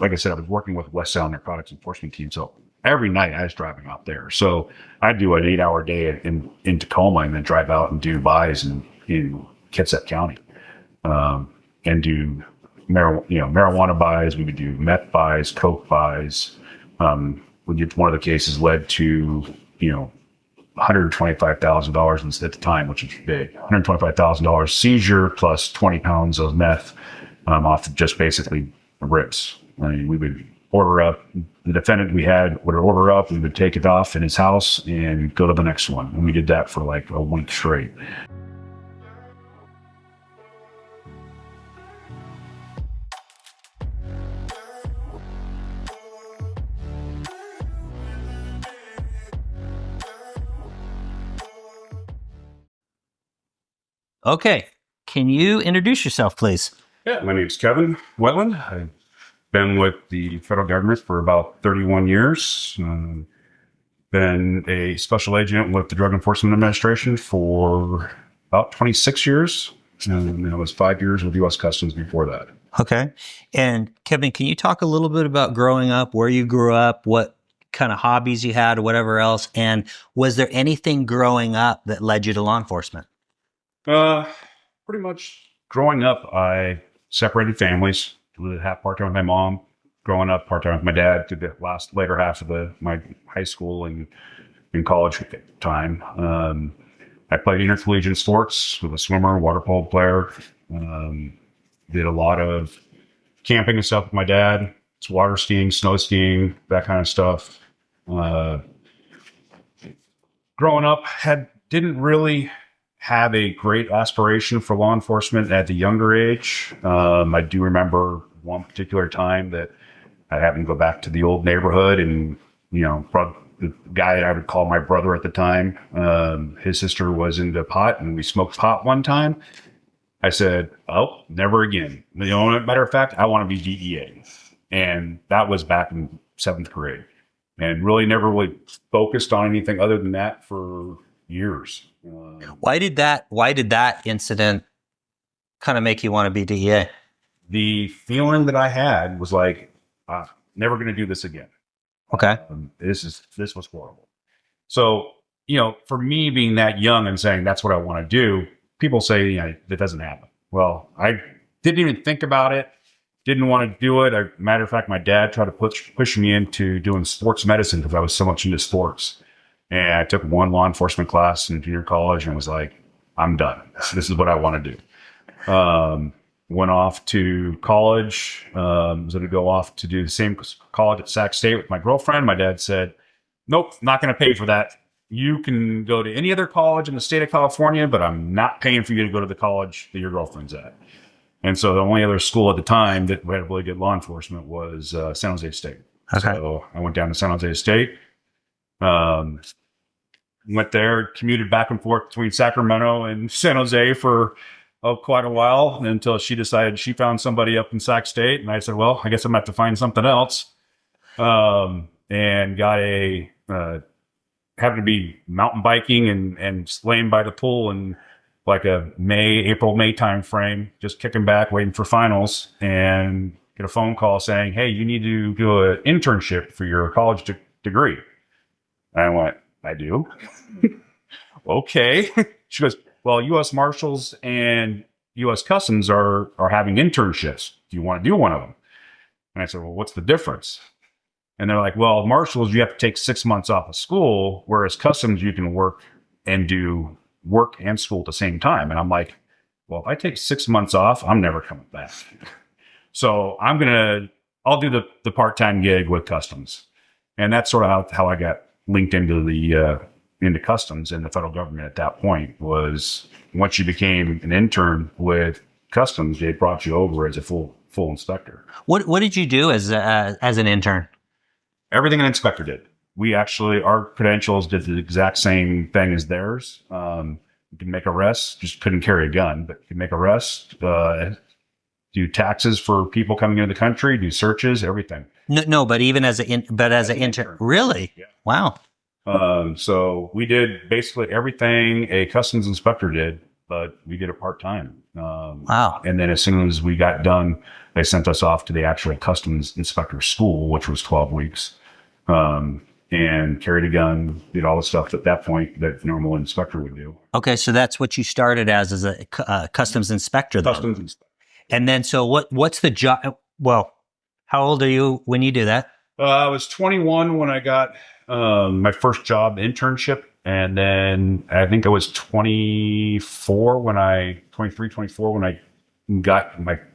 like I said, I was working with Wetteland Narcotics enforcement team. So every night I was driving out there. So I'd do an 8-hour day in Tacoma and then drive out and do buys in Kitsap County, and do marijuana buys. We would do meth buys, coke buys. One of the cases led to, $125,000 at the time, which was big. $125,000 seizure plus 20 pounds of meth off of just basically ribs. I mean, we would order up, the defendant we had would order up, we would take it off in his house and go to the next one. And we did that for like a week straight. Okay. Can you introduce yourself, please? Yeah, my name's Kevin Wetteland. I've been with the federal government for about 31 years. Been a special agent with the Drug Enforcement Administration for about 26 years. And I was 5 years with U.S. Customs before that. Okay. And Kevin, can you talk a little bit about growing up, where you grew up, what kind of hobbies you had or whatever else? And was there anything growing up that led you to law enforcement? Pretty much growing up, I separated families. Lived half part-time with my mom. Growing up, part-time with my dad through the later half of my high school and in college time. I played intercollegiate sports with a swimmer, water polo player. Did a lot of camping and stuff with my dad. It's water skiing, snow skiing, that kind of stuff. Growing up, didn't really have a great aspiration for law enforcement at the younger age. I do remember one particular time that I happened to go back to the old neighborhood and, the guy that I would call my brother at the time, his sister was into pot and we smoked pot one time. I said, oh, never again. Matter of fact, I want to be DEA. And that was back in 7th grade and really never really focused on anything other than that for years. Why did that incident kind of make you want to be DEA? The feeling that I had was like, never going to do this again. Okay. This was horrible. So, for me being that young and saying that's what I want to do, people say, that doesn't happen. Well, I didn't even think about it. Didn't want to do it. Matter of fact, my dad tried to push me into doing sports medicine because I was so much into sports. And I took one law enforcement class in junior college and was like, I'm done. This is what I want to do. Went off to college. Was going to go off to do the same college at Sac State with my girlfriend. My dad said, nope, not going to pay for that. You can go to any other college in the state of California, but I'm not paying for you to go to the college that your girlfriend's at. And so the only other school at the time that had really good law enforcement was San Jose State. Okay. So I went down to San Jose State. Went there, commuted back and forth between Sacramento and San Jose for quite a while until she decided she found somebody up in Sac State. And I said, well, I guess I'm going to have to find something else. And got happened to be mountain biking and laying by the pool in like a April, May time frame, just kicking back, waiting for finals, and get a phone call saying, hey, you need to do an internship for your college degree. And I went, I do? Okay. She goes, well, U.S. Marshals and U.S. Customs are having internships. Do you want to do one of them? And I said, well, what's the difference? And they're like, well, Marshals, you have to take 6 months off of school, whereas Customs, you can work and do work and school at the same time. And I'm like, well, if I take 6 months off, I'm never coming back. So I'll do the part-time gig with Customs. And that's sort of how I got linked into Customs and the federal government at that point. Was once you became an intern with Customs, they brought you over as a full inspector. What did you do as an intern? Everything an inspector did. Our credentials did the exact same thing as theirs. You can make arrests, just couldn't carry a gun, but you can make arrests, do taxes for people coming into the country, do searches, everything. No, but even as an intern, really? Yeah. Wow. So we did basically everything a customs inspector did, but we did it part-time. Wow. And then as soon as we got done they sent us off to the actual customs inspector school, which was 12 weeks, and carried a gun, did all the stuff at that point that a normal inspector would do. Okay, so that's what you started as a customs inspector, then. Customs inspector. And then, so what's the job? Well, how old are you when you do that? I was 21 when I got my first job internship. And then I think I was 24 when I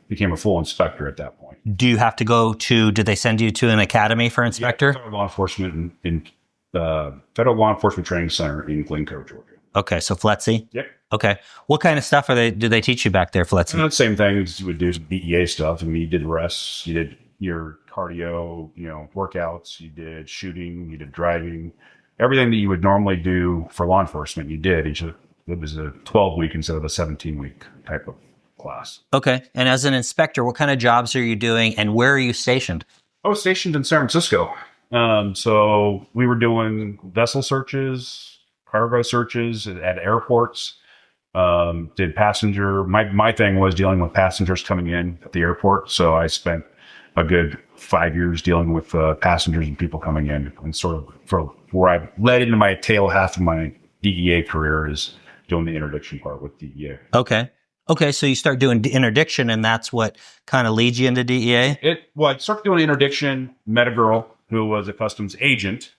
became a full inspector at that point. Do you have to go to, did they send you to an academy for inspector? Yeah, federal law enforcement in Federal Law Enforcement Training Center in Glencoe, Georgia. Okay, so FLETC? Yep. Okay. What kind of stuff do they teach you back there, FLETC? Same thing as you would do some DEA stuff. I mean, you did arrests, you did your cardio, workouts, you did shooting, you did driving. Everything that you would normally do for law enforcement, you did. It was a 12-week instead of a 17-week type of class. Okay. And as an inspector, what kind of jobs are you doing and where are you stationed? I was stationed in San Francisco. So we were doing vessel searches, cargo searches at airports. Did passenger. My thing was dealing with passengers coming in at the airport. So I spent a good 5 years dealing with passengers and people coming in, and sort of for where I led into my tail half of my DEA career is doing the interdiction part with DEA. Okay. So you start doing interdiction, and that's what kind of leads you into DEA? I started doing interdiction, met a girl who was a customs agent,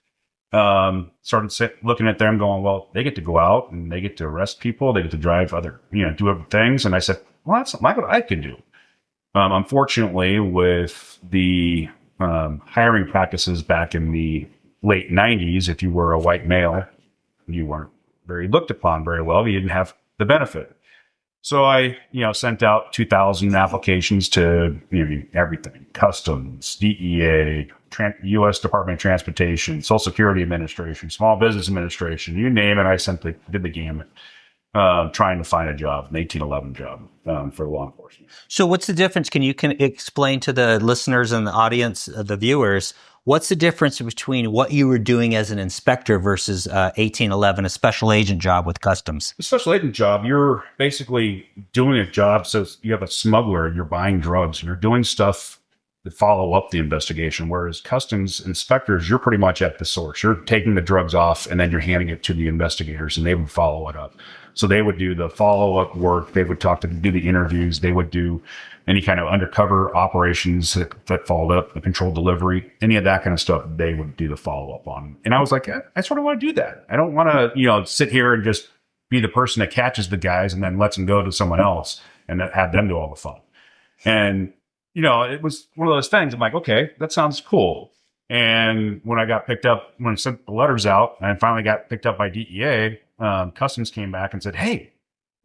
started looking at them going, well, they get to go out and they get to arrest people. They get to drive do other things. And I said, well, that's not what I can do. Unfortunately, with the hiring practices back in the late 90s, if you were a white male, you weren't very looked upon very well. You didn't have the benefit. So I, sent out 2,000 applications to everything: Customs, DEA, U.S. Department of Transportation, Social Security Administration, Small Business Administration, you name it. I did the gamut, trying to find a job, an 1811 job for law enforcement. So what's the difference? Can you explain to the listeners and the audience, the viewers, what's the difference between what you were doing as an inspector versus 1811, a special agent job with Customs? A special agent job, you're basically doing a job. So you have a smuggler, you're buying drugs, and you're doing stuff to follow up the investigation. Whereas Customs inspectors, you're pretty much at the source. You're taking the drugs off and then you're handing it to the investigators, and they would follow it up. So they would do the follow-up work. They would do the interviews. They would do any kind of undercover operations that followed up, the controlled delivery, any of that kind of stuff. They would do the follow-up on. And I was like, I sort of want to do that. I don't want to, sit here and just be the person that catches the guys and then lets them go to someone else and have them do all the fun. And, it was one of those things. I'm like, okay, that sounds cool. And when I sent the letters out and I finally got picked up by DEA, Customs came back and said, hey,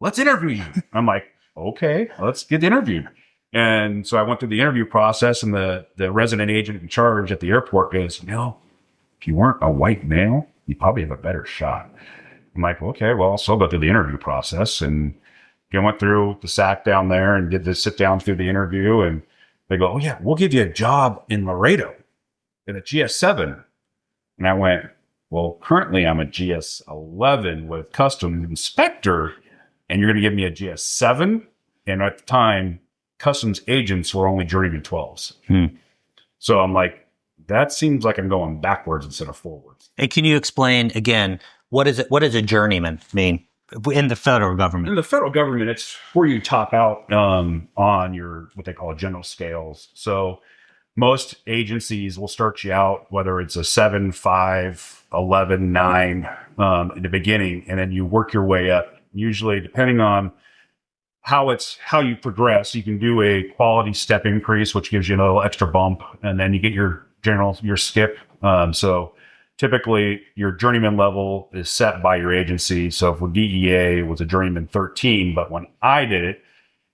let's interview you. I'm like, okay, let's get interviewed. And so I went through the interview process, and the resident agent in charge at the airport goes, if you weren't a white male, you probably have a better shot. I'm like, okay, well, I'll still go through the interview process. And I went through the SAC down there and did the sit down through the interview. And they go, oh yeah, we'll give you a job in Laredo in a GS7. And I went, well, currently I'm a GS11 with Customs inspector, and you're going to give me a GS7? And at the time, Customs agents were only journeyman 12s. So I'm like, that seems like I'm going backwards instead of forwards. And can you explain again, what does a journeyman mean in the federal government? In the federal government, it's where you top out on your, what they call general scales. So most agencies will start you out, whether it's a 7, 5, 11, 9 in the beginning, and then you work your way up. Usually, depending on how you progress, you can do a quality step increase, which gives you a little extra bump, and then you get your skip. So typically, your journeyman level is set by your agency. So for DEA, it was a journeyman 13, but when I did it,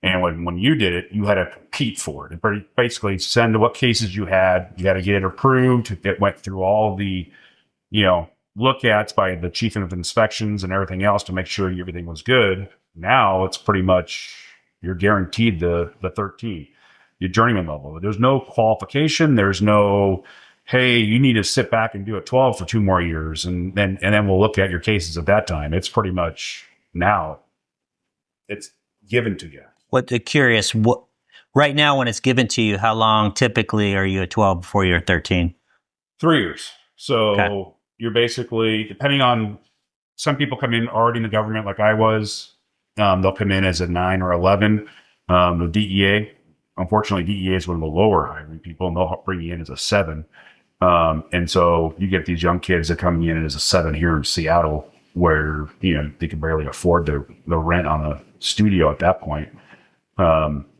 and when you did it, you had to compete for it. It basically send what cases you had. You got to get it approved. It went through all the, look-ats by the chief of inspections and everything else to make sure everything was good. Now it's pretty much, you're guaranteed the 13, your journeyman level. There's no qualification. There's no, hey, you need to sit back and do a 12 for 2 more years. And then we'll look at your cases at that time. It's pretty much now it's given to you. Curious, what Right now, when it's given to you, how long typically are you at 12 before you're 13? 3 years. So Okay. you're basically, depending on, some people come in already in the government like I was. They'll come in as a 9 or 11. The DEA, unfortunately, DEA is one of the lower hiring people, and they'll bring you in as a 7. And so you get these young kids that come in as a 7 here in Seattle, where, they can barely afford the rent on a studio at that point.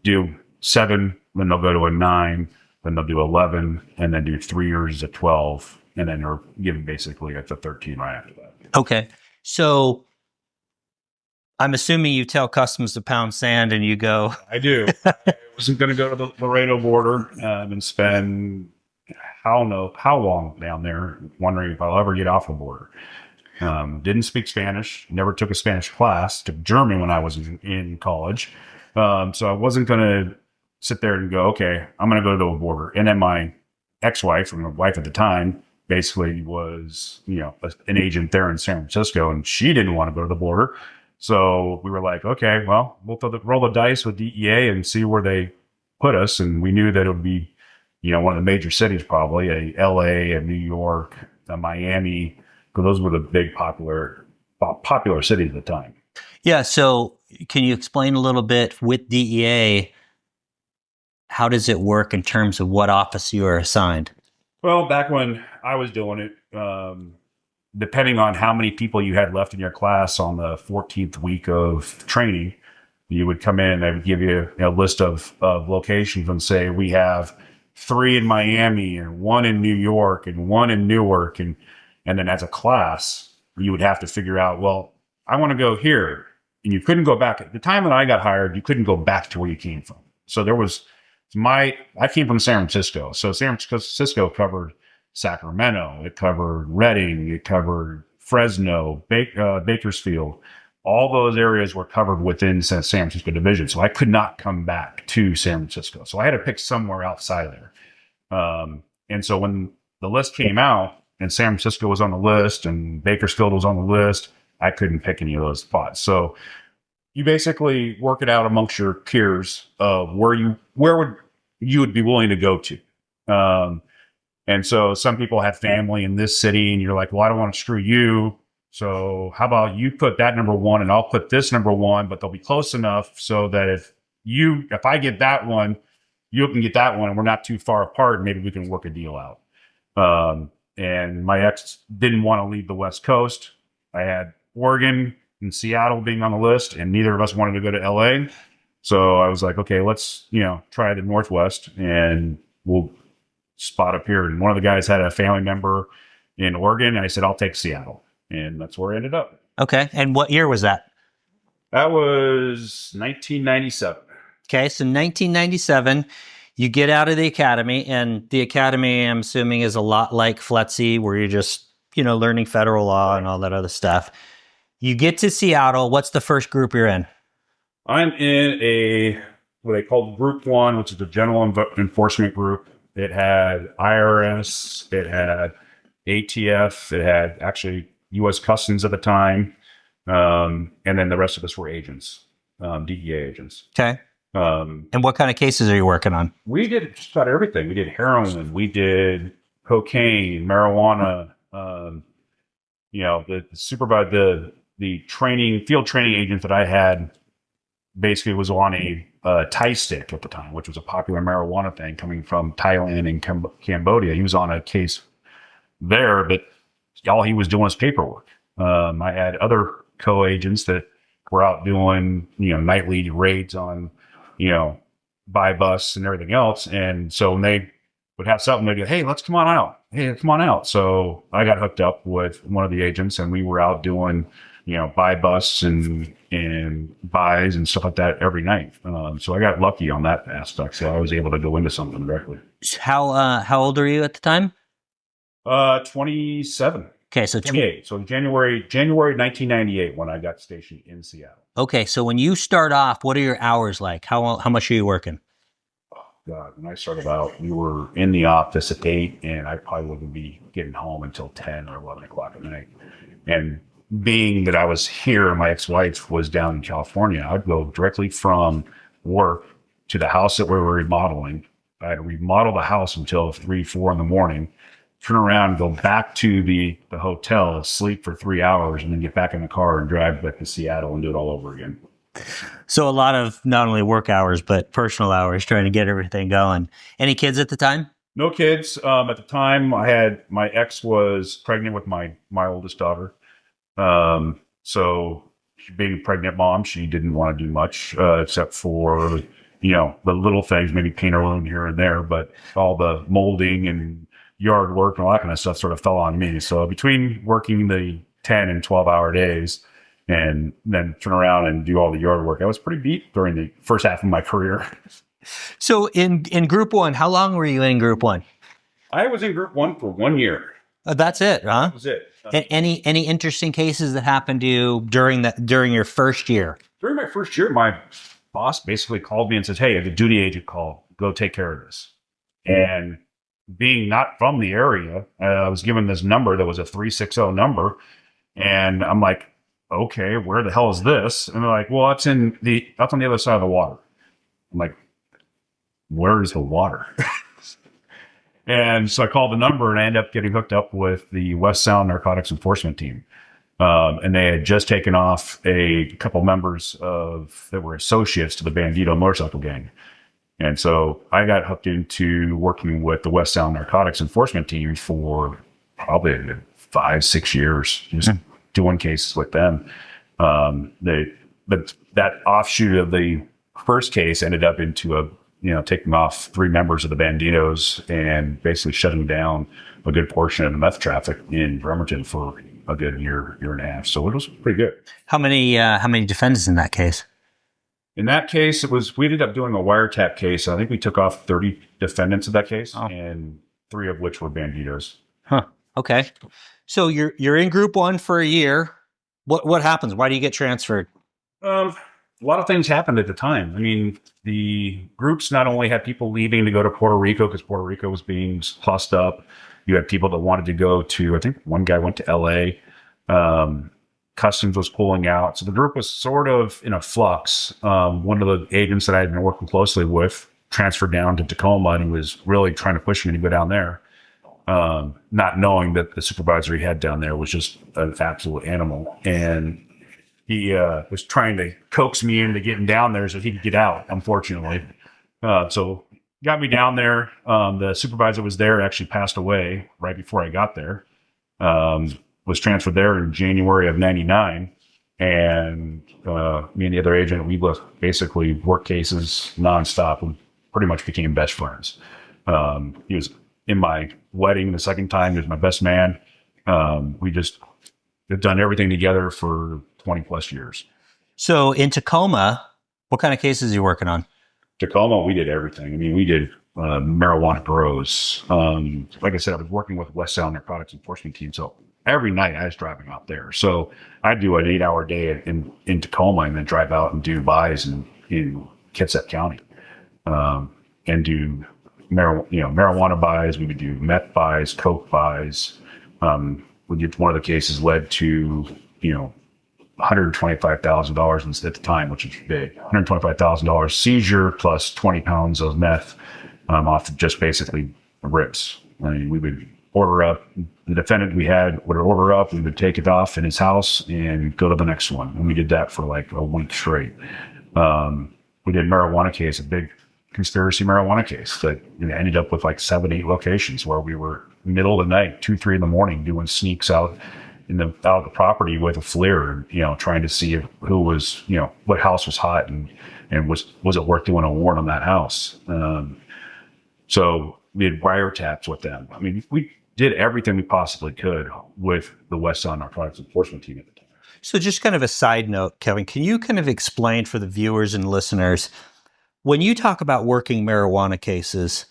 Do 7, then they'll go to a 9, then they'll do 11, and then do 3 years at 12, and then they're given basically at the 13 right after that. Okay. So I'm assuming you tell customs to pound sand and you go. I do. I wasn't going to go to the Laredo border and spend, I don't know how long down there, wondering if I'll ever get off the border. Didn't speak Spanish, never took a Spanish class, took German when I was in college. So I wasn't going to sit there and go, okay, I'm going to go to the border. And then my ex-wife, or my wife at the time, basically was, an agent there in San Francisco, and she didn't want to go to the border. So we were like, okay, well, we'll roll the dice with DEA and see where they put us. And we knew that it would be, one of the major cities, probably a LA, a New York, a Miami, because those were the big popular cities at the time. Yeah. So can you explain a little bit with DEA? How does it work in terms of what office you are assigned? Well, back when I was doing it, depending on how many people you had left in your class on the 14th week of training, you would come in and they would give you a list of locations and say, we have 3 in Miami and 1 in New York and 1 in Newark. And then as a class, you would have to figure out, well, I want to go here. And you couldn't go back. At the time that I got hired, you couldn't go back to where you came from. So I came from San Francisco. So San Francisco covered Sacramento, it covered Redding, it covered Fresno, Bakersfield. All those areas were covered within San Francisco division. So I could not come back to San Francisco. So I had to pick somewhere outside of there. And so when the list came out and San Francisco was on the list and Bakersfield was on the list, I couldn't pick any of those spots. So you basically work it out amongst your peers of where would you be willing to go to. And so some people have family in this city and you're like, well, I don't want to screw you. So how about you put that number 1 and I'll put this number 1, but they'll be close enough so that if I get that one, you can get that one and we're not too far apart. Maybe we can work a deal out. And my ex didn't want to leave the West Coast. I had Oregon and Seattle being on the list, and neither of us wanted to go to LA. So I was like, okay, let's, try the Northwest and we'll spot up here. And one of the guys had a family member in Oregon, and I said, I'll take Seattle. And that's where I ended up. Okay. And what year was that? That was 1997. Okay. So 1997, you get out of the academy, and the academy, I'm assuming, is a lot like FLETC, where you're just, learning federal law and all that other stuff. You get to Seattle. What's the first group you're in? I'm in what they called Group 1, which is the General Enforcement Group. It had IRS, it had ATF, it had actually U.S. Customs at the time, and then the rest of us were agents, DEA agents. Okay. And what kind of cases are you working on? We did just about everything. We did heroin, we did cocaine, marijuana. The field training agent that I had basically was on a Thai stick at the time, which was a popular marijuana thing coming from Thailand and Cambodia. He was on a case there, but all he was doing was paperwork. I had other co-agents that were out doing, nightly raids on, buy bus and everything else. And so when they would have something, they'd go, hey, let's come on out. Hey, come on out. So I got hooked up with one of the agents, and we were out doing, buy bus and buys and stuff like that every night. So I got lucky on that aspect. So I was able to go into something directly. How old are you at the time? 27. Okay, so 28. So January 1998 when I got stationed in Seattle. Okay, so when you start off, what are your hours like? How much are you working? Oh God, when I started out, we were in the office at 8, and I probably wouldn't be getting home until 10 or 11 o'clock at night. And being that I was here and my ex-wife was down in California, I'd go directly from work to the house that we were remodeling. I had to remodel the house until 3, 4 in the morning, turn around, go back to the hotel, sleep for 3 hours, and then get back in the car and drive back to Seattle and do it all over again. So a lot of not only work hours, but personal hours trying to get everything going. Any kids at the time? No kids. At the time, my ex was pregnant with my oldest daughter. So being a pregnant mom, she didn't want to do much except for, the little things, maybe paint her room here and there, but all the molding and yard work and all that kind of stuff sort of fell on me. So between working the 10 and 12-hour days and then turn around and do all the yard work, I was pretty beat during the first half of my career. So in group one, how long were you in group one? I was in group one for 1 year. That's it, huh? That was it. Any interesting cases that happened to you during your first year? During my first year, my boss basically called me and says, "Hey, a duty agent call. Go take care of this." And being not from the area, I was given this number that was a 360 number. And I'm like, okay, where the hell is this? And they're like, well, that's on the other side of the water. I'm like, where is the water? And so I called the number and I ended up getting hooked up with the West Sound Narcotics Enforcement Team. And they had just taken off a couple members that were associates to the Bandito motorcycle gang. And so I got hooked into working with the West Sound Narcotics Enforcement Team for probably 5, 6 years, just doing cases with them. But that offshoot of the first case ended up into taking off 3 members of the Banditos and basically shutting down a good portion of the meth traffic in Bremerton for a good year and a half. So it was pretty good. How many defendants in that case? In that case, we ended up doing a wiretap case. I think we took off 30 defendants in that case, and 3 of which were Banditos. Huh. Okay. So you're in group one for a year. What happens? Why do you get transferred? A lot of things happened at the time. I mean, the groups not only had people leaving to go to Puerto Rico because Puerto Rico was being plussed up. You had people that wanted to go to, I think one guy went to LA. Customs was pulling out. So the group was sort of in a flux. One of the agents that I had been working closely with transferred down to Tacoma and he was really trying to push me to go down there. Not knowing that the supervisor he had down there was just an absolute animal. And he was trying to coax me into getting down there so he could get out, unfortunately. So got me down there. The supervisor was there, actually passed away right before I got there. Was transferred there in January of 99. And me and the other agent, we basically worked cases nonstop. We pretty much became best friends. He was in my wedding the second time. He was my best man. We just have done everything together for 20 plus years. So in Tacoma, what kind of cases are you working on? Tacoma, we did everything. I mean, we did marijuana grows. Like I said, I was working with West Sound Narcotics Enforcement Team. So every night I was driving out there. So I do an 8-hour day in Tacoma and then drive out and do buys in Kitsap County, and do marijuana buys. We would do meth buys, coke buys. One of the cases led to, $125,000 at the time, which was big. $125,000 seizure plus 20 pounds of meth off of just basically rips. I mean, we would order up, the defendant we had would order up, we would take it off in his house and go to the next one. And we did that for like a week straight. We did marijuana case, a big conspiracy marijuana case that ended up with like 7, 8 locations where we were middle of the night, 2, 3 in the morning doing sneaks out of the property with a FLIR, trying to see who was, what house was hot and was it worth doing a warrant on that house. So we had wiretaps with them. I mean, we did everything we possibly could with the West Sound Narcotics Enforcement Team at the time. So just kind of a side note, Kevin, can you kind of explain for the viewers and listeners, when you talk about working marijuana cases,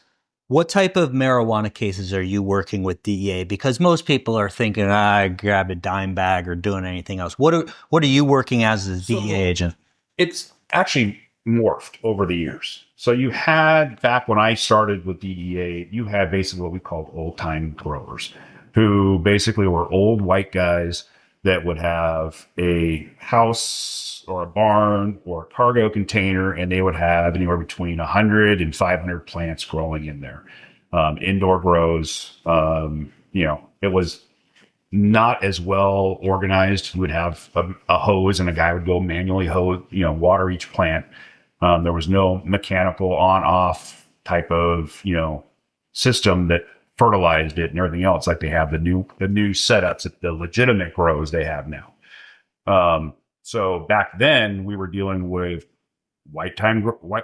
what type of marijuana cases are you working with DEA? Because most people are thinking, I grabbed a dime bag or doing anything else. What are you working as a DEA agent? It's actually morphed over the years. So you had, back when I started with DEA, you had basically what we called old-time growers, who basically were old white guys that would have a house or a barn or a cargo container, and they would have anywhere between 100 and 500 plants growing in there. Indoor grows. It was not as well organized. You would have a hose, and a guy would go manually hose, water each plant. There was no mechanical on-off type of, system that fertilized it and everything else like they have the new setups at the legitimate grows they have now. So back then we were dealing with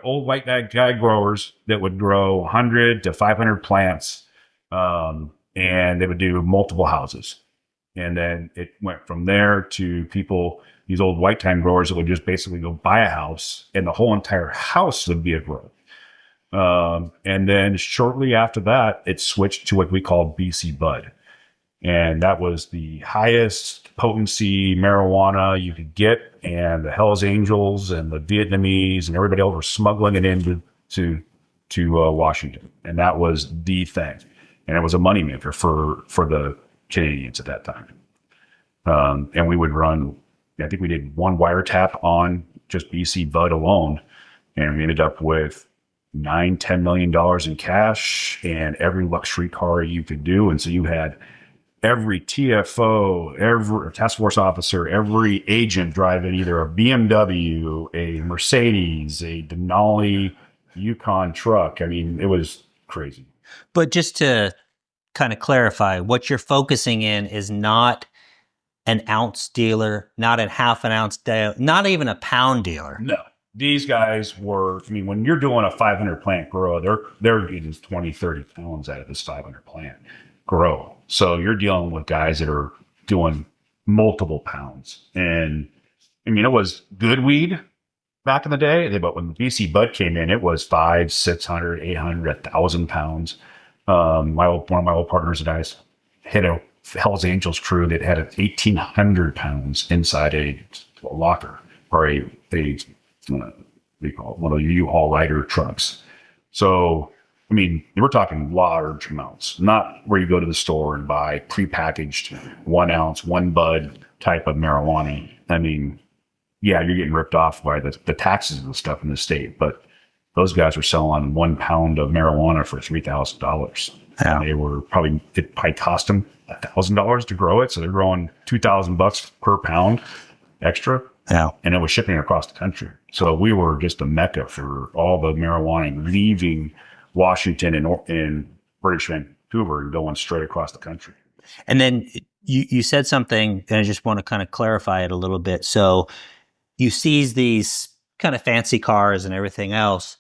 old white guy growers that would grow 100 to 500 plants, and they would do multiple houses. And then it went from there to these old white time growers that would just basically go buy a house, and the whole entire house would be a grow. And then shortly after that, it switched to what we call BC Bud. And that was the highest potency marijuana you could get. And the Hells Angels and the Vietnamese and everybody else were smuggling it into Washington. And that was the thing. And it was a moneymaker for the Canadians at that time. And we would run, I think we did one wiretap on just BC Bud alone. And we ended up with $9-10 million in cash and every luxury car you could do. And so you had every TFO, every task force officer, every agent driving either a BMW, a Mercedes, a Denali Yukon truck. I mean, it was crazy. But just to kind of clarify, what you're focusing in is not an ounce dealer, not a half an ounce dealer, not even a pound dealer. No. These guys were, when you're doing a 500 plant grow, they're getting 20, 30 pounds out of this 500 plant grow. So you're dealing with guys that are doing multiple pounds. And it was good weed back in the day, but when the BC Bud came in, it was 500, 600, 800, 1,000 pounds. One of my old partners and I hit a Hells Angels crew that had 1,800 pounds inside a locker or a they call it one of the U-Haul Rider trucks. So, we're talking large amounts, not where you go to the store and buy prepackaged 1 ounce, 1 bud type of marijuana. You're getting ripped off by the taxes and stuff in the state, but those guys were selling 1 pound of marijuana for $3,000. Yeah. And it probably cost them $1,000 to grow it. So they're growing $2,000 per pound extra. Yeah. And it was shipping across the country. So we were just a mecca for all the marijuana leaving Washington and British Vancouver and going straight across the country. And then you said something, and I just want to kind of clarify it a little bit. So you seize these kind of fancy cars and everything else.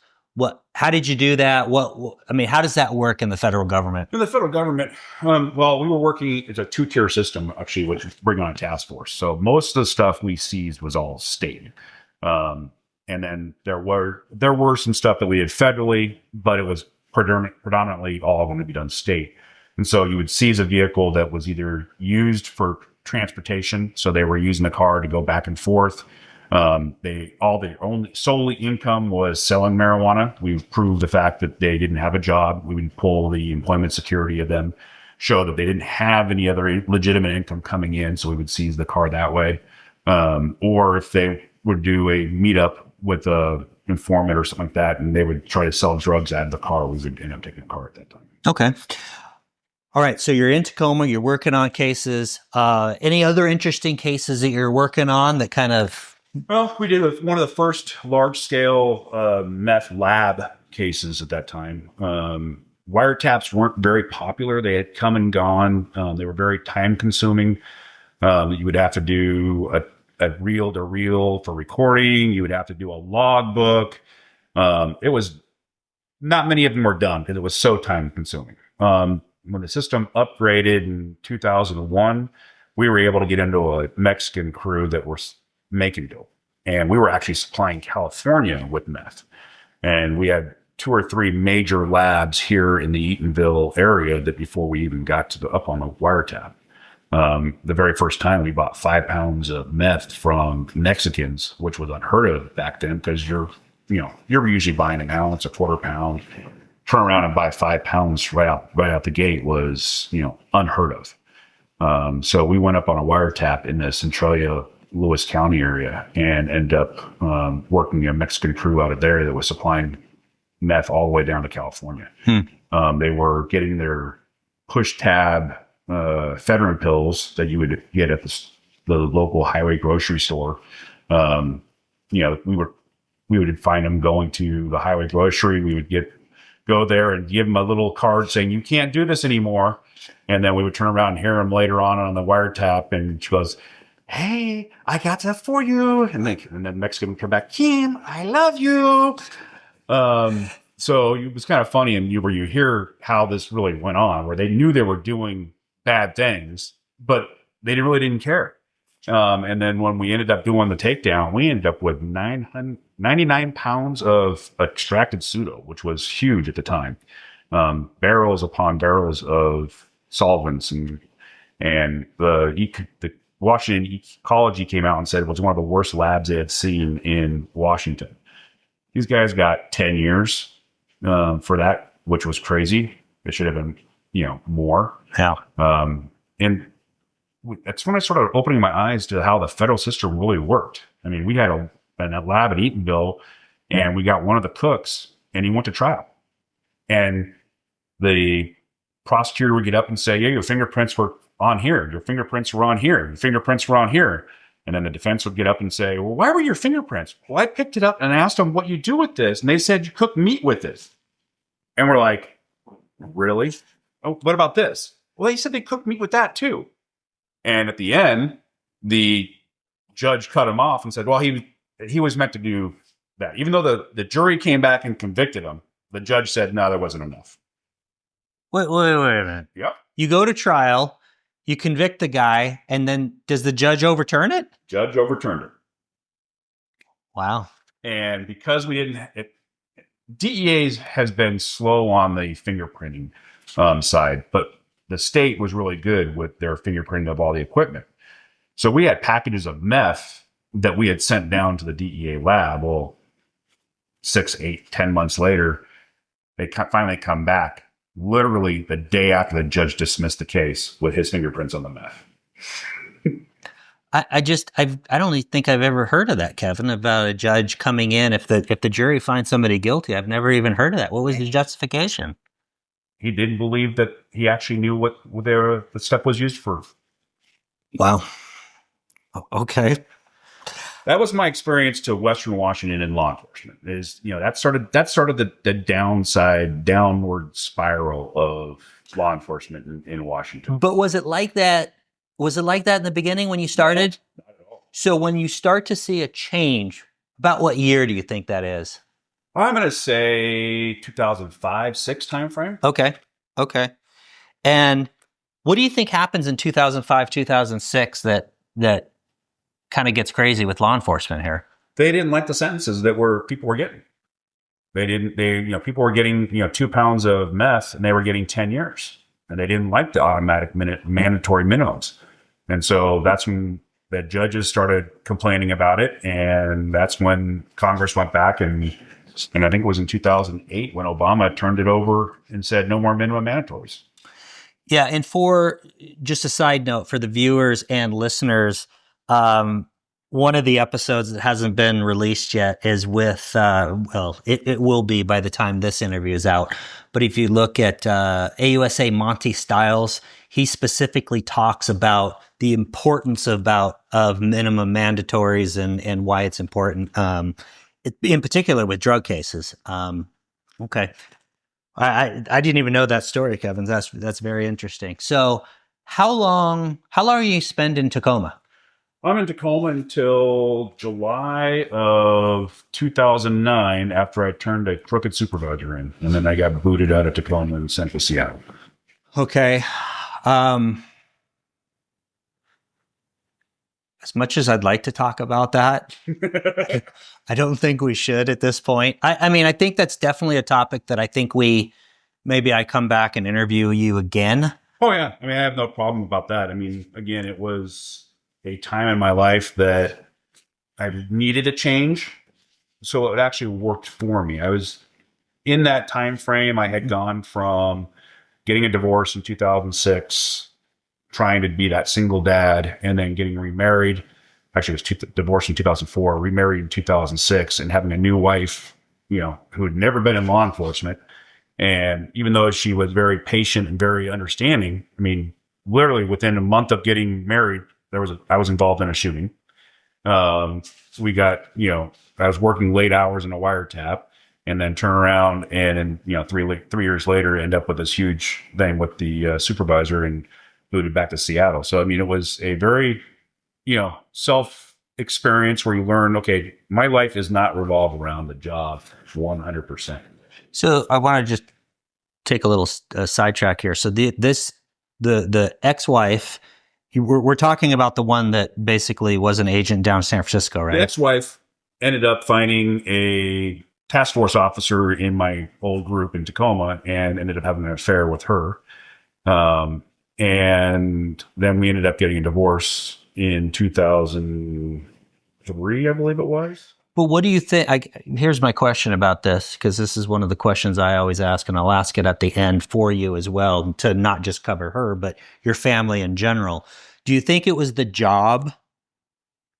How did you do that? How does that work in the federal government? In the federal government, we were working, it's a 2-tier system, actually, which is bring on a task force. So most of the stuff we seized was all state. And then there were some stuff that we had federally, but it was predominantly all going to be done state. And so you would seize a vehicle that was either used for transportation. So they were using the car to go back and forth. Their only solely income was selling marijuana. We would prove the fact that they didn't have a job. We would pull the employment security of them, show that they didn't have any other legitimate income coming in. So we would seize the car that way. Or if they would do a meetup with a informant or something like that, and they would try to sell drugs out of the car, we would end up taking the car at that time. Okay. All right. So you're in Tacoma, you're working on cases. Any other interesting cases that you're working on that kind of... Well, we did one of the first large-scale meth lab cases at that time. Wiretaps weren't very popular. They had come and gone. They were very time-consuming. You would have to do a reel-to-reel for recording. You would have to do a logbook. It was not many of them were done because it was so time-consuming. When the system upgraded in 2001, we were able to get into a Mexican crew that were making dope. And we were actually supplying California with meth. And we had 2 or 3 major labs here in the Eatonville area that before we even got up on the wiretap. The very first time we bought 5 pounds of meth from Mexicans, which was unheard of back then because you're usually buying an ounce, a quarter pound. Turn around and buy 5 pounds right out the gate was, unheard of. So we went up on a wiretap in the Centralia, Lewis County area and ended up working a Mexican crew out of there that was supplying meth all the way down to California. They were getting their push tab Fentanyl pills that you would get at the local highway grocery store. We would find them going to the highway grocery. We would go there and give them a little card saying, you can't do this anymore. And then we would turn around and hear them later on the wiretap. And she goes, hey, I got that for you. And then Mexican would come back, Kim, I love you. So it was kind of funny. And you hear how this really went on, where they knew they were doing bad things, but they really didn't care. And then when we ended up doing the takedown, we ended up with 99 pounds of extracted pseudo, which was huge at the time. Barrels upon barrels of solvents, and the Washington Ecology came out and said it was one of the worst labs they had seen in Washington. These guys got 10 years for that, which was crazy. It should have been, more. Yeah. And that's when I started opening my eyes to how the federal system really worked. I mean, we had a lab at Eatonville, and we got one of the cooks, and he went to trial. And the prosecutor would get up and say, yeah, your fingerprints were on here. Your fingerprints were on here. Your fingerprints were on here. And then the defense would get up and say, well, why were your fingerprints? Well, I picked it up and asked them what you do with this. And they said you cook meat with this. And we're like, really? Oh, what about this? Well, they said they cooked meat with that too. And at the end, the judge cut him off and said, well, he was meant to do that. Even though the jury came back and convicted him, the judge said, no, there wasn't enough. Wait a minute. Yep. You go to trial, you convict the guy, and then does the judge overturn it? Judge overturned it. Wow. And because we didn't, DEA has been slow on the fingerprinting side, but the state was really good with their fingerprinting of all the equipment. So we had packages of meth that we had sent down to the DEA lab. Well, 6, 8, 10 months later, they finally come back literally the day after the judge dismissed the case with his fingerprints on the meth. I don't think I've ever heard of that, Kevin, about a judge coming in if the jury finds somebody guilty. I've never even heard of that. What was the justification? He didn't believe that he actually knew what the stuff was used for. Wow. Okay. That was my experience to Western Washington in law enforcement. That started the downward spiral of law enforcement in Washington. But was it like that? Was it like that in the beginning when you started? No, not at all. So when you start to see a change, about what year do you think that is? I'm going to say 2005, 6 timeframe. Okay. And what do you think happens in 2005, 2006 that kind of gets crazy with law enforcement here? They didn't like the sentences that people were getting. People were getting 2 pounds of meth and they were getting 10 years, and they didn't like the automatic mandatory minimums. And so that's when the judges started complaining about it. And that's when Congress went back and I think it was in 2008 when Obama turned it over and said no more minimum mandatories. Yeah. And for just a side note for the viewers and listeners, one of the episodes that hasn't been released yet is with, it will be by the time this interview is out. But if you look at AUSA Monty Stiles, he specifically talks about the importance of minimum mandatories and why it's important, in particular with drug cases. Okay. I didn't even know that story, Kevin. That's very interesting. So how long are you spend in Tacoma? I'm in Tacoma until July of 2009 after I turned a crooked supervisor in. And then I got booted out of Tacoma and sent to Seattle. Okay. As much as I'd like to talk about that, I don't think we should at this point. I mean, I think that's definitely a topic that I think maybe I come back and interview you again. Oh, yeah. I mean, I have no problem about that. I mean, again, it was a time in my life that I needed a change. So it actually worked for me. I was in that time frame. I had gone from getting a divorce in 2006, trying to be that single dad and then getting remarried. Actually, it was divorced in 2004, remarried in 2006, and having a new wife, who had never been in law enforcement. And even though she was very patient and very understanding, I mean, literally within a month of getting married, I was involved in a shooting. We got, I was working late hours in a wiretap, and then turn around and 3 years later, end up with this huge thing with the supervisor and moved back to Seattle. So, I mean, it was a very, self experience where you learn, okay, my life is not revolve around the job 100%. So I want to just take a little sidetrack here. So the ex-wife, we're talking about the one that basically was an agent down in San Francisco, right? The ex-wife ended up finding a task force officer in my old group in Tacoma and ended up having an affair with her. And then we ended up getting a divorce in 2003, I believe it was. But what do you think? Here's my question about this, because this is one of the questions I always ask, and I'll ask it at the end for you as well, to not just cover her, but your family in general. Do you think it was the job,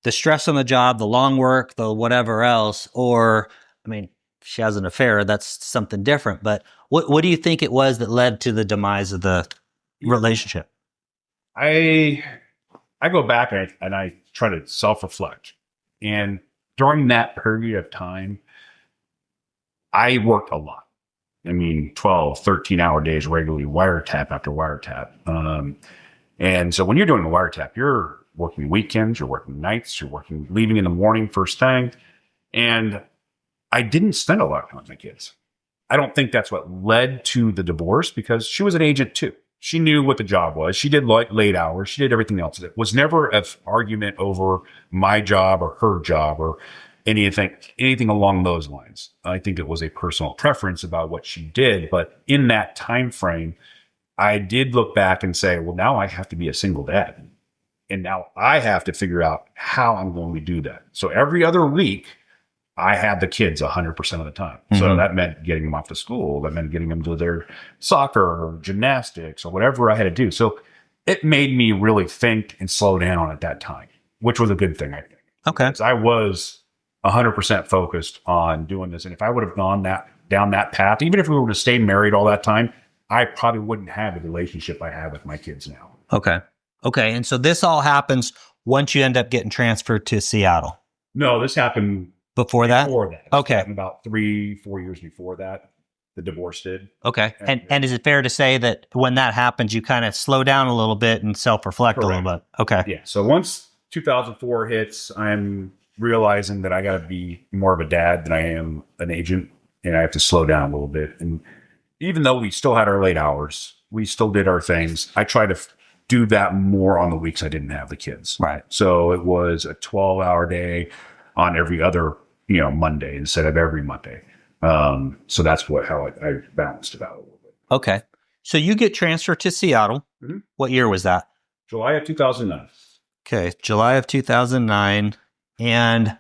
the stress on the job, the long work, the whatever else, or, I mean, she has an affair, that's something different, but what do you think it was that led to the demise of the relationship? I go back and I try to self-reflect. And during that period of time, I worked a lot. I mean, 12, 13-hour days regularly, wiretap after wiretap. And so when you're doing a wiretap, you're working weekends, you're working nights, you're leaving in the morning first thing. And I didn't spend a lot of time with my kids. I don't think that's what led to the divorce, because she was an agent too. She knew what the job was. She did late hours. She did everything else. It was never an argument over my job or her job or anything along those lines. I think it was a personal preference about what she did. But in that time frame, I did look back and say, well, now I have to be a single dad. And now I have to figure out how I'm going to do that. So every other week, I had the kids 100% of the time. Mm-hmm. So that meant getting them off to school. That meant getting them to their soccer or gymnastics or whatever I had to do. So it made me really think and slow down at that time, which was a good thing, I think. Okay. Because I was 100% focused on doing this. And if I would have gone down that path, even if we were to stay married all that time, I probably wouldn't have the relationship I have with my kids now. Okay. And so this all happens once you end up getting transferred to Seattle? No, this happened Before that? Okay. About 3-4 years before that, the divorce did. Okay. And is it fair to say that when that happens, you kind of slow down a little bit and self-reflect a little bit? Okay. Yeah. So once 2004 hits, I'm realizing that I got to be more of a dad than I am an agent, and I have to slow down a little bit. And even though we still had our late hours, we still did our things. I try to do that more on the weeks I didn't have the kids. Right. So it was a 12-hour day on every other, Monday instead of every Monday. So that's how I balanced it out a little bit. Okay. So you get transferred to Seattle. Mm-hmm. What year was that? July of 2009. Okay. July of 2009. And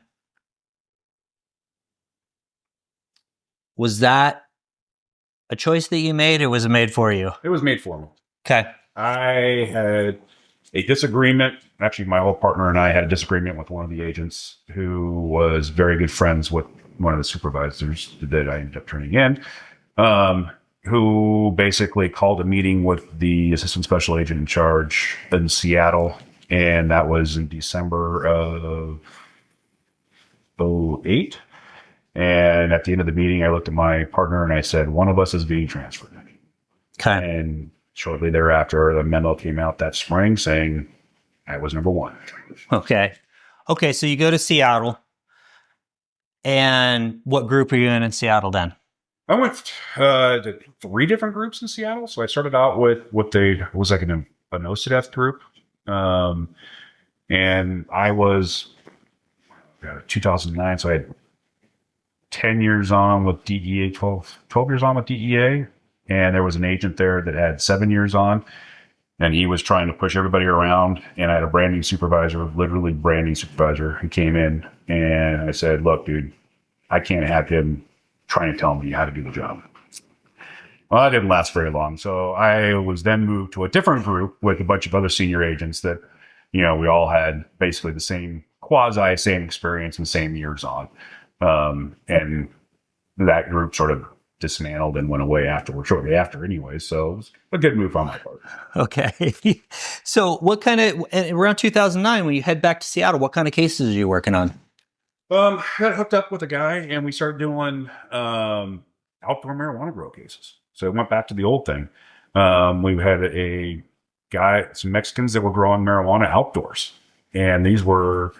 was that a choice that you made, or was it made for you? It was made for me. Okay. I had a disagreement. Actually, my old partner and I had a disagreement with one of the agents who was very good friends with one of the supervisors that I ended up turning in, who basically called a meeting with the assistant special agent in charge in Seattle. And that was in December of 2008. And at the end of the meeting, I looked at my partner and I said, one of us is being transferred. Okay. And shortly thereafter, the memo came out that spring saying I was number one. Okay. So you go to Seattle. And what group are you in Seattle then? I went to 3 different groups in Seattle. So I started out with what was like a no-death group. And I was 2009. So I had 10 years on with DEA, 12 years on with DEA. And there was an agent there that had 7 years on, and he was trying to push everybody around. And I had a branding supervisor, literally branding supervisor, who came in, and I said, look, dude, I can't have him trying to tell me how to do the job. Well, that didn't last very long. So I was then moved to a different group with a bunch of other senior agents that, we all had basically the same same experience and same years on. And that group sort of dismantled and went away shortly after anyway. So it was a good move on my part. Okay. So around 2009, when you head back to Seattle, what kind of cases are you working on? I got hooked up with a guy and we started doing outdoor marijuana grow cases. So it went back to the old thing. We had some Mexicans that were growing marijuana outdoors. And these were,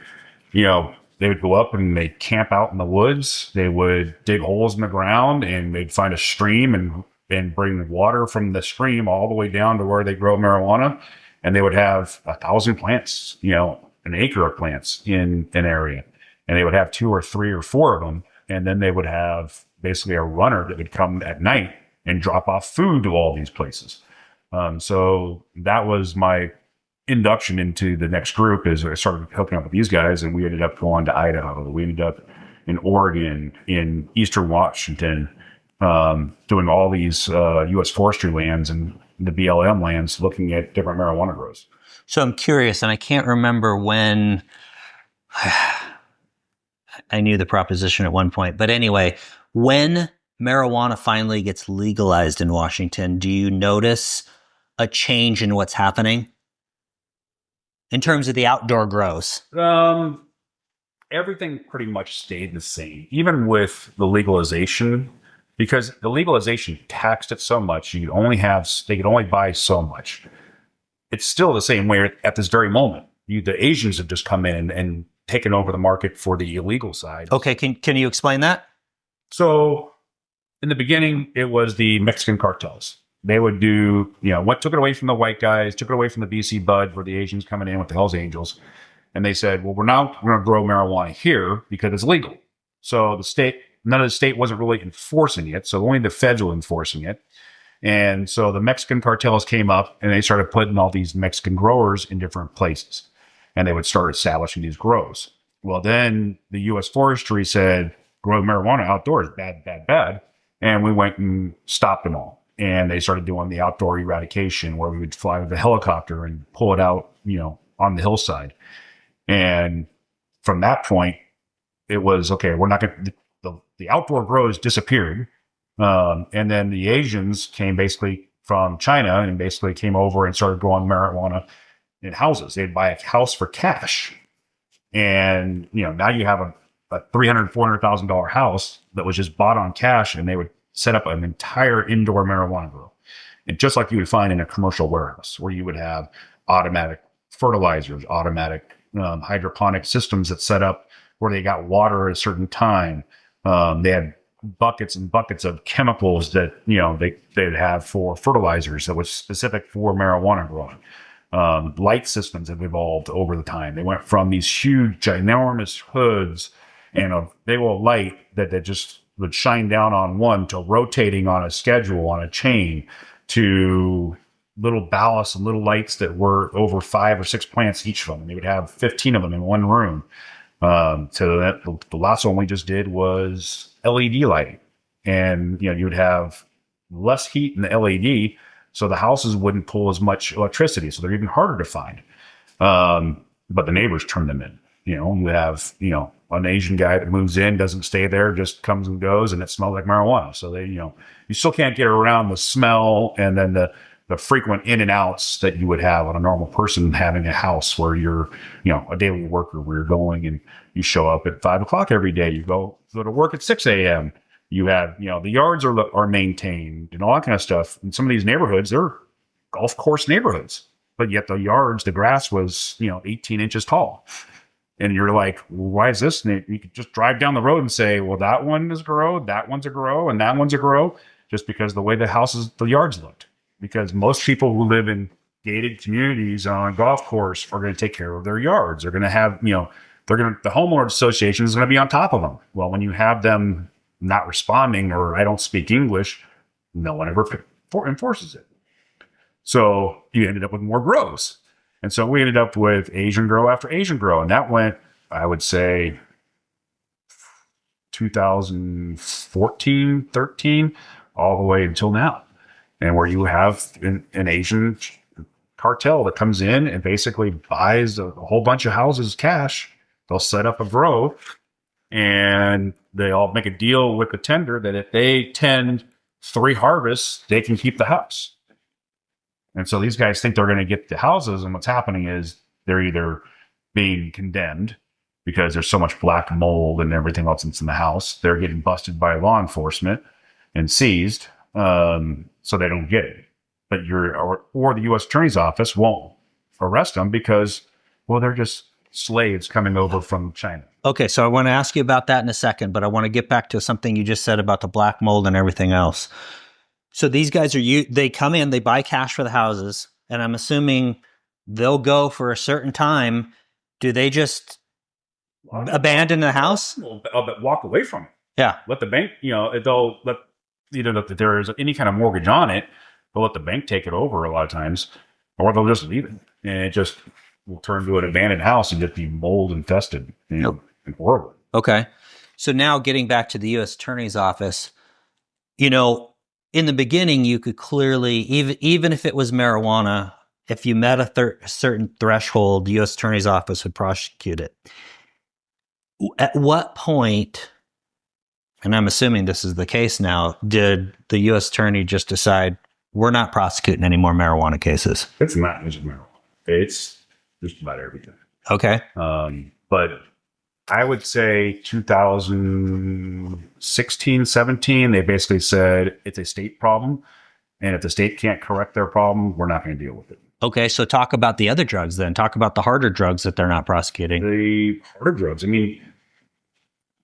they would go up and they'd camp out in the woods. They would dig holes in the ground and they'd find a stream and bring water from the stream all the way down to where they grow marijuana. And they would have 1,000 plants, an acre of plants in an area. And they would have 2 or 3 or 4 of them. And then they would have basically a runner that would come at night and drop off food to all these places. So that was my induction into the next group. Is I started hooking up with these guys, and we ended up going to Idaho. We ended up in Oregon, in Eastern Washington, doing all these U.S. forestry lands and the BLM lands, looking at different marijuana grows. So I'm curious, and I can't remember when. I knew the proposition at one point, but anyway, when marijuana finally gets legalized in Washington, do you notice a change in what's happening in terms of the outdoor grows? Everything pretty much stayed the same, even with the legalization, because the legalization taxed it so much. They could only buy so much. It's still the same way at this very moment. The Asians have just come in and taken over the market for the illegal side. Okay, can you explain that? So in the beginning, it was the Mexican cartels. They would do, what took it away from the white guys, took it away from the BC Bud for the Asians coming in with the Hells Angels. And they said, well, we're going to grow marijuana here because it's legal. So none of the state wasn't really enforcing it. So only the feds were enforcing it. And so the Mexican cartels came up and they started putting all these Mexican growers in different places. And they would start establishing these grows. Well, then the U.S. Forestry said, grow marijuana outdoors, bad, bad, bad. And we went and stopped them all. And they started doing the outdoor eradication where we would fly with a helicopter and pull it out, on the hillside. And from that point, it was, okay, we're not going to, the outdoor grows disappeared. And then the Asians came basically from China and basically came over and started growing marijuana in houses. They'd buy a house for cash. And, now you have a $300,000, $400,000 house that was just bought on cash, and they would set up an entire indoor marijuana grow. And just like you would find in a commercial warehouse where you would have automatic fertilizers, automatic hydroponic systems that set up where they got water at a certain time. They had buckets and buckets of chemicals that, they'd have for fertilizers that was specific for marijuana growing. Light systems have evolved over the time. They went from these huge, ginormous hoods and a big old light that just would shine down on one to rotating on a schedule, on a chain, to little ballasts and little lights that were over 5 or 6 plants each of them. They would have 15 of them in one room. So that the last one we just did was LED lighting. And, you would have less heat in the LED, so the houses wouldn't pull as much electricity. So they're even harder to find. But the neighbors turn them in. We have, an Asian guy that moves in, doesn't stay there, just comes and goes, and it smells like marijuana. So they, you still can't get around the smell and then the frequent in and outs that you would have on a normal person having a house where you're, a daily worker, where you're going and you show up at 5 o'clock every day. You go to work at 6 a.m. You have, the yards are maintained and all that kind of stuff. In some of these neighborhoods, they're golf course neighborhoods, but yet the grass was, 18 inches tall. And you're like, well, why is this? And you could just drive down the road and say, well, that one is a grow, that one's a grow, and that one's a grow, just because the way the yards looked. Because most people who live in gated communities on a golf course are going to take care of their yards. They're going to have, the homeowner association is going to be on top of them. Well, when you have them not responding, or I don't speak English, no one ever enforces it. So you ended up with more grows. And so we ended up with Asian grow after Asian grow. And that went, I would say, 2014, 13, all the way until now. and where you have an Asian cartel that comes in and basically buys a whole bunch of houses cash. They'll set up a grow, and they all make a deal with the tender that if they tend 3 harvests, they can keep the house. And so these guys think they're going to get the houses, and what's happening is they're either being condemned because there's so much black mold and everything else that's in the house. They're getting busted by law enforcement and seized, so they don't get it. But or the U.S. Attorney's Office won't arrest them because, well, they're just slaves coming over from China. Okay, so I want to ask you about that in a second, but I want to get back to something you just said about the black mold and everything else. So these guys they come in, they buy cash for the houses, and I'm assuming they'll go for a certain time. Do they just abandon the house? Walk away from it. Yeah. Let the bank, they'll let, if there is any kind of mortgage on it, they'll let the bank take it over a lot of times, or they'll just leave it. And it just will turn to an abandoned house and just be mold infested and horrible. Okay. So now getting back to the U.S. Attorney's Office, in the beginning, you could clearly, even if it was marijuana, if you met a certain threshold, the U.S. Attorney's Office would prosecute it. At what point, and I'm assuming this is the case now, did the U.S. Attorney just decide we're not prosecuting any more marijuana cases? It's not just marijuana. It's just about everything. Okay. But I would say 2016, 17, they basically said it's a state problem. And if the state can't correct their problem, we're not going to deal with it. Okay, so talk about the other drugs then. Talk about the harder drugs that they're not prosecuting. The harder drugs. I mean,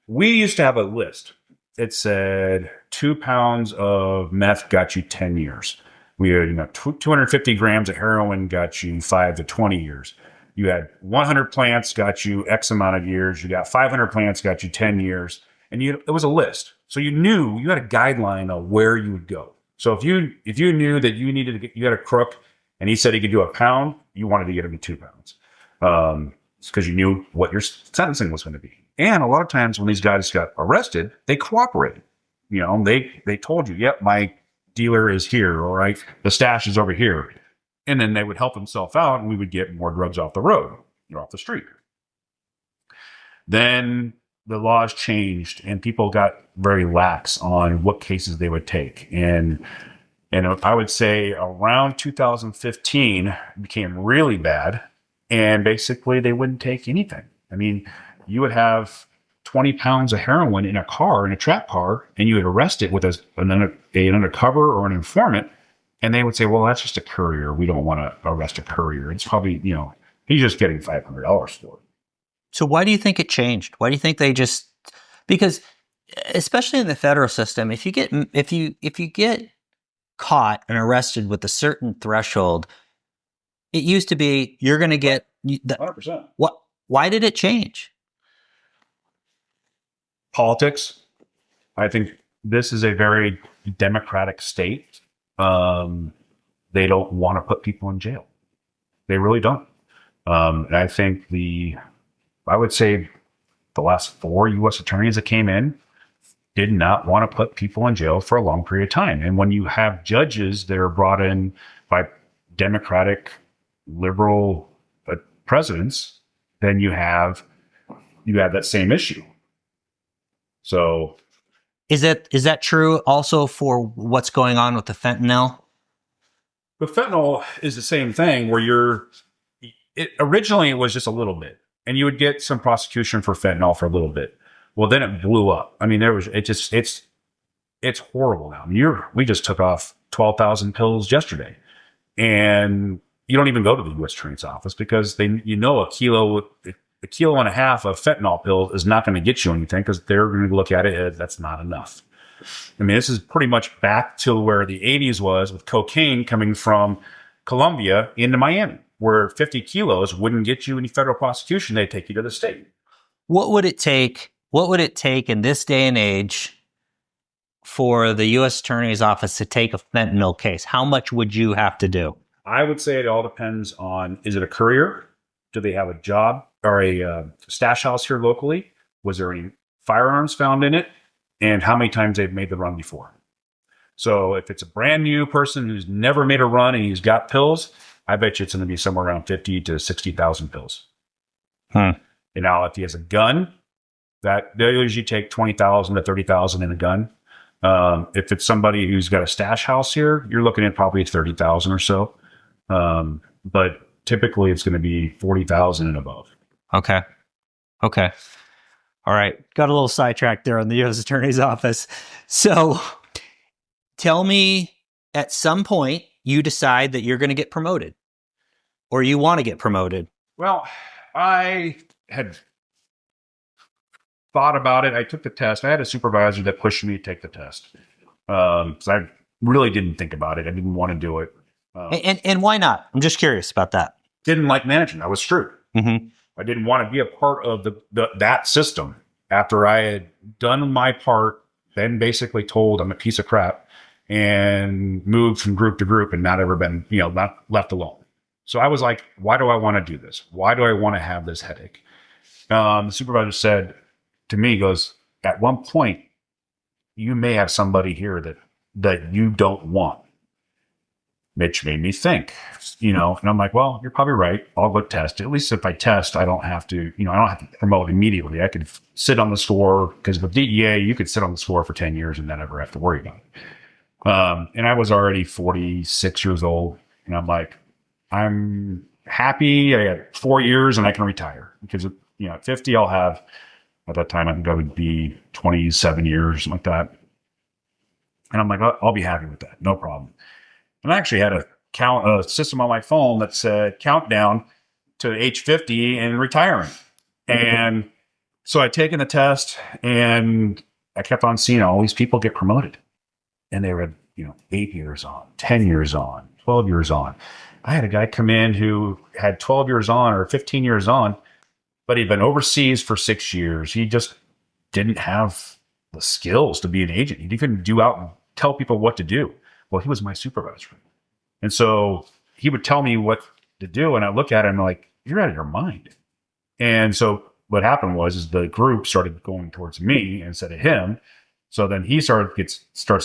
we used to have a list. It said 2 pounds of meth got you 10 years. We had 250 grams of heroin got you 5 to 20 years. You had 100 plants got you X amount of years. You got 500 plants got you 10 years. And it was a list. So you knew, you had a guideline of where you would go. So if you knew that you had a crook and he said he could do a pound, you wanted to get him to 2 pounds. It's because you knew what your sentencing was going to be. And a lot of times when these guys got arrested, they cooperated. They told you, yep, my dealer is here, or the stash is over here. And then they would help themselves out, and we would get more drugs off the road or off the street. Then the laws changed, and people got very lax on what cases they would take. And I would say around 2015, it became really bad, and basically they wouldn't take anything. I mean, you would have 20 pounds of heroin in a trap car, and you would arrest it with an undercover or an informant, and they would say, well, that's just a courier. We don't want to arrest a courier. It's probably, he's just getting $500 for it. So why do you think it changed? Why do you think they just, because especially in the federal system, if you get caught and arrested with a certain threshold, it used to be you're going to get 100%. Why did it change? Politics. I think this is a very democratic state. They don't want to put people in jail. They really don't. And I think I would say the last 4 U.S. attorneys that came in did not want to put people in jail for a long period of time. And when you have judges that are brought in by Democratic, liberal presidents, then you have that same issue. So is that true also for what's going on with the fentanyl? The fentanyl is the same thing where originally it was just a little bit, and you would get some prosecution for fentanyl for a little bit. Well, then it blew up. I mean, it's horrible now. I mean, we just took off 12,000 pills yesterday, and you don't even go to the U.S. Attorney's Office because a kilo and a half of fentanyl pills is not going to get you anything because they're going to look at it as that's not enough. I mean, this is pretty much back to where the 80s was with cocaine coming from Colombia into Miami, where 50 kilos wouldn't get you any federal prosecution. They'd take you to the state. What would it take in this day and age for the U.S. Attorney's Office to take a fentanyl case? How much would you have to do? I would say it all depends on, is it a courier? Do they have a job or a stash house here locally? Was there any firearms found in it? And how many times they've made the run before? So if it's a brand new person who's never made a run and he's got pills, I bet you it's going to be somewhere around 50 to 60,000 pills. Hmm. And now if he has a gun, they'll usually take 20,000 to 30,000 in a gun. If it's somebody who's got a stash house here, you're looking at probably 30,000 or so. But typically it's going to be 40,000 and above. Okay. All right. Got a little sidetracked there on the U.S. Attorney's Office. So tell me, at some point, you decide that you're going to get promoted or you want to get promoted. Well, I had thought about it. I took the test. I had a supervisor that pushed me to take the test. So I really didn't think about it. I didn't want to do it. And why not? I'm just curious about that. Didn't like management. I was screwed. Mm-hmm. I didn't want to be a part of that system. After I had done my part, then basically told I'm a piece of crap and moved from group to group and not ever been, not left alone. So I was like, why do I want to do this? Why do I want to have this headache? The supervisor said to me, he goes, at one point, you may have somebody here that you don't want. Which made me think, and I'm like, well, you're probably right. I'll go test. At least if I test, I don't have to, I don't have to promote immediately. I could sit on the score because with DEA, you could sit on the score for 10 years and not ever have to worry about it. And I was already 46 years old. And I'm like, I'm happy. I got 4 years and I can retire because, at 50, I'll have, at that time, I think I would be 27 years, something like that. And I'm like, I'll be happy with that. No problem. And I actually had a system on my phone that said countdown to age 50 and retiring. And so I'd taken the test and I kept on seeing all these people get promoted. And they were, 8 years on, 10 years on, 12 years on. I had a guy come in who had 12 years on or 15 years on, but he'd been overseas for 6 years. He just didn't have the skills to be an agent. He couldn't out and tell people what to do. Well, he was my supervisor. And so he would tell me what to do. And I look at him like, you're out of your mind. And so what happened was the group started going towards me instead of him. So then he starts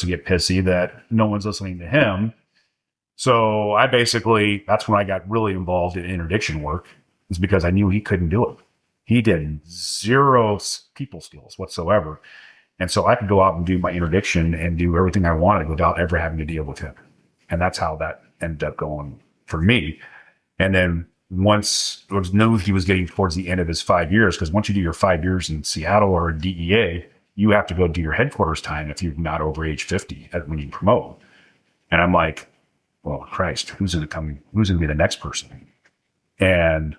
to get pissy that no one's listening to him. So that's when I got really involved in interdiction work, is because I knew he couldn't do it. He did zero people skills whatsoever. And so I could go out and do my interdiction and do everything I wanted without ever having to deal with him. And that's how that ended up going for me. And then once it was known he was getting towards the end of his 5 years, because once you do your 5 years in Seattle or DEA, you have to go do your headquarters time if you're not over age 50 when you promote. And I'm like, well, Christ, who's going to be the next person? And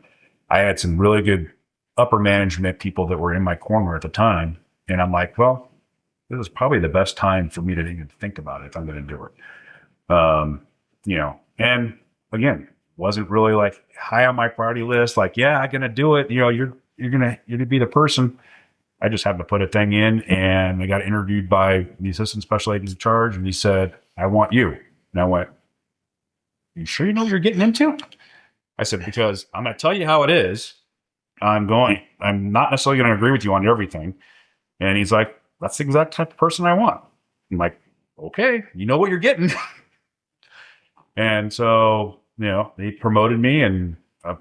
I had some really good upper management people that were in my corner at the time. And I'm like, well, this is probably the best time for me to even think about it if I'm going to do it. And again, wasn't really like high on my priority list. Like, yeah, I'm going to do it. You're going to be the person. I just happened to put a thing in and I got interviewed by the assistant special agent in charge. And he said, I want you. And I went, you sure you know what you're getting into? I said, because I'm going to tell you how it is. I'm not necessarily going to agree with you on everything. And he's like, that's the exact type of person I want. I'm like, okay, you know what you're getting. And so, they promoted me and a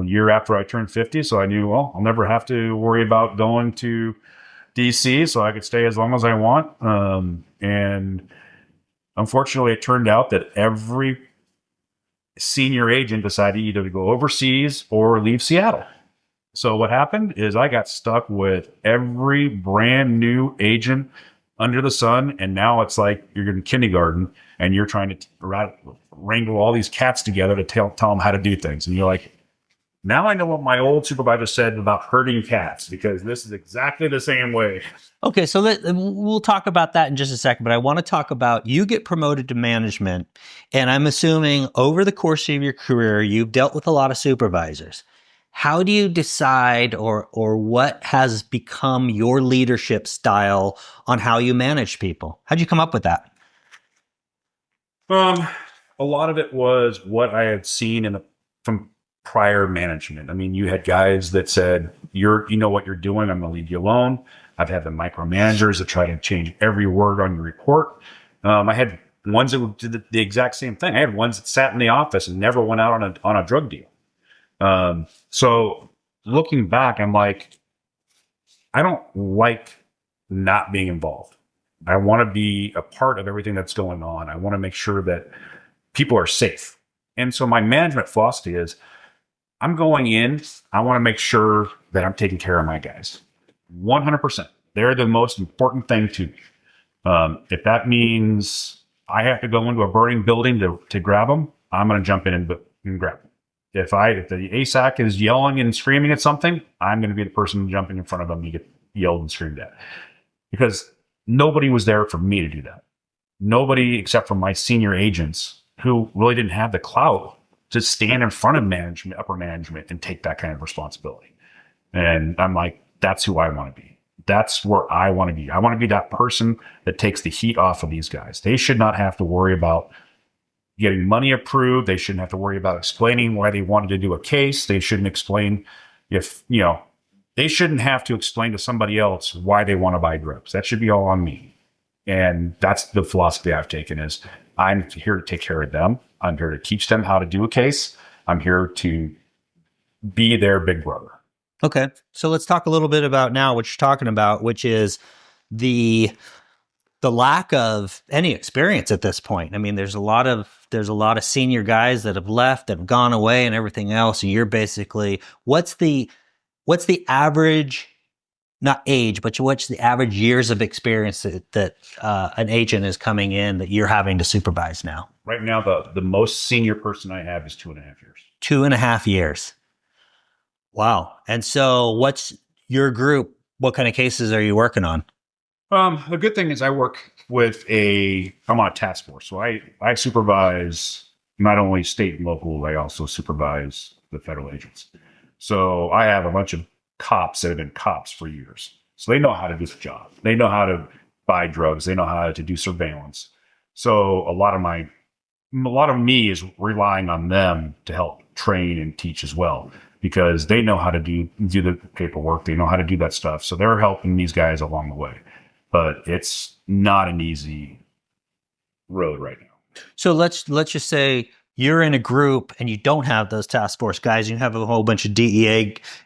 year after I turned 50. So I knew, well, I'll never have to worry about going to DC, so I could stay as long as I want. And unfortunately, it turned out that every senior agent decided either to go overseas or leave Seattle. So what happened is I got stuck with every brand new agent under the sun. And now it's like you're in kindergarten and you're trying to wrangle all these cats together to tell them how to do things. And you're like, now I know what my old supervisor said about herding cats, because this is exactly the same way. Okay, so we'll talk about that in just a second, but I want to talk about you get promoted to management, and I'm assuming over the course of your career, you've dealt with a lot of supervisors. How do you decide or what has become your leadership style on how you manage people? How'd you come up with that? A lot of it was what I had seen from prior management. I mean, you had guys that said, you know what you're doing, I'm going to leave you alone. I've had the micromanagers that try to change every word on your report. I had ones that did the exact same thing. I had ones that sat in the office and never went out on a drug deal. So looking back, I'm like, I don't like not being involved. I want to be a part of everything that's going on. I want to make sure that people are safe. And so my management philosophy is I'm going in, I want to make sure that I'm taking care of my guys. 100%. They're the most important thing to me. If that means I have to go into a burning building to grab them, I'm going to jump in and grab them. If the ASAC is yelling and screaming at something, I'm going to be the person jumping in front of them to get yelled and screamed at. Because nobody was there for me to do that. Nobody except for my senior agents who really didn't have the clout to stand in front of management, upper management, and take that kind of responsibility. And I'm like, that's who I want to be. That's where I want to be. I want to be that person that takes the heat off of these guys. They should not have to worry about getting money approved. They shouldn't have to worry about explaining why they wanted to do a case. They shouldn't explain they shouldn't have to explain to somebody else why they want to buy drugs. That should be all on me. And that's the philosophy I've taken is I'm here to take care of them. I'm here to teach them how to do a case. I'm here to be their big brother. Okay. So let's talk a little bit about now what you're talking about, which is the lack of any experience at this point. I mean, there's a lot of senior guys that have left, that have gone away and everything else. And you're basically, what's the average, not age, but what's the average years of experience that an agent is coming in that you're having to supervise now? Right now, the most senior person I have is 2.5 years. 2.5 years. Wow. And so what's your group? What kind of cases are you working on? The good thing is I work I'm on a task force. So I supervise not only state and local, I also supervise the federal agents. So I have a bunch of cops that have been cops for years. So they know how to do the job. They know how to buy drugs. They know how to do surveillance. So a lot of me is relying on them to help train and teach as well, because they know how to do the paperwork. They know how to do that stuff. So they're helping these guys along the way. But it's not an easy road right now. So let's just say you're in a group and you don't have those task force guys. You have a whole bunch of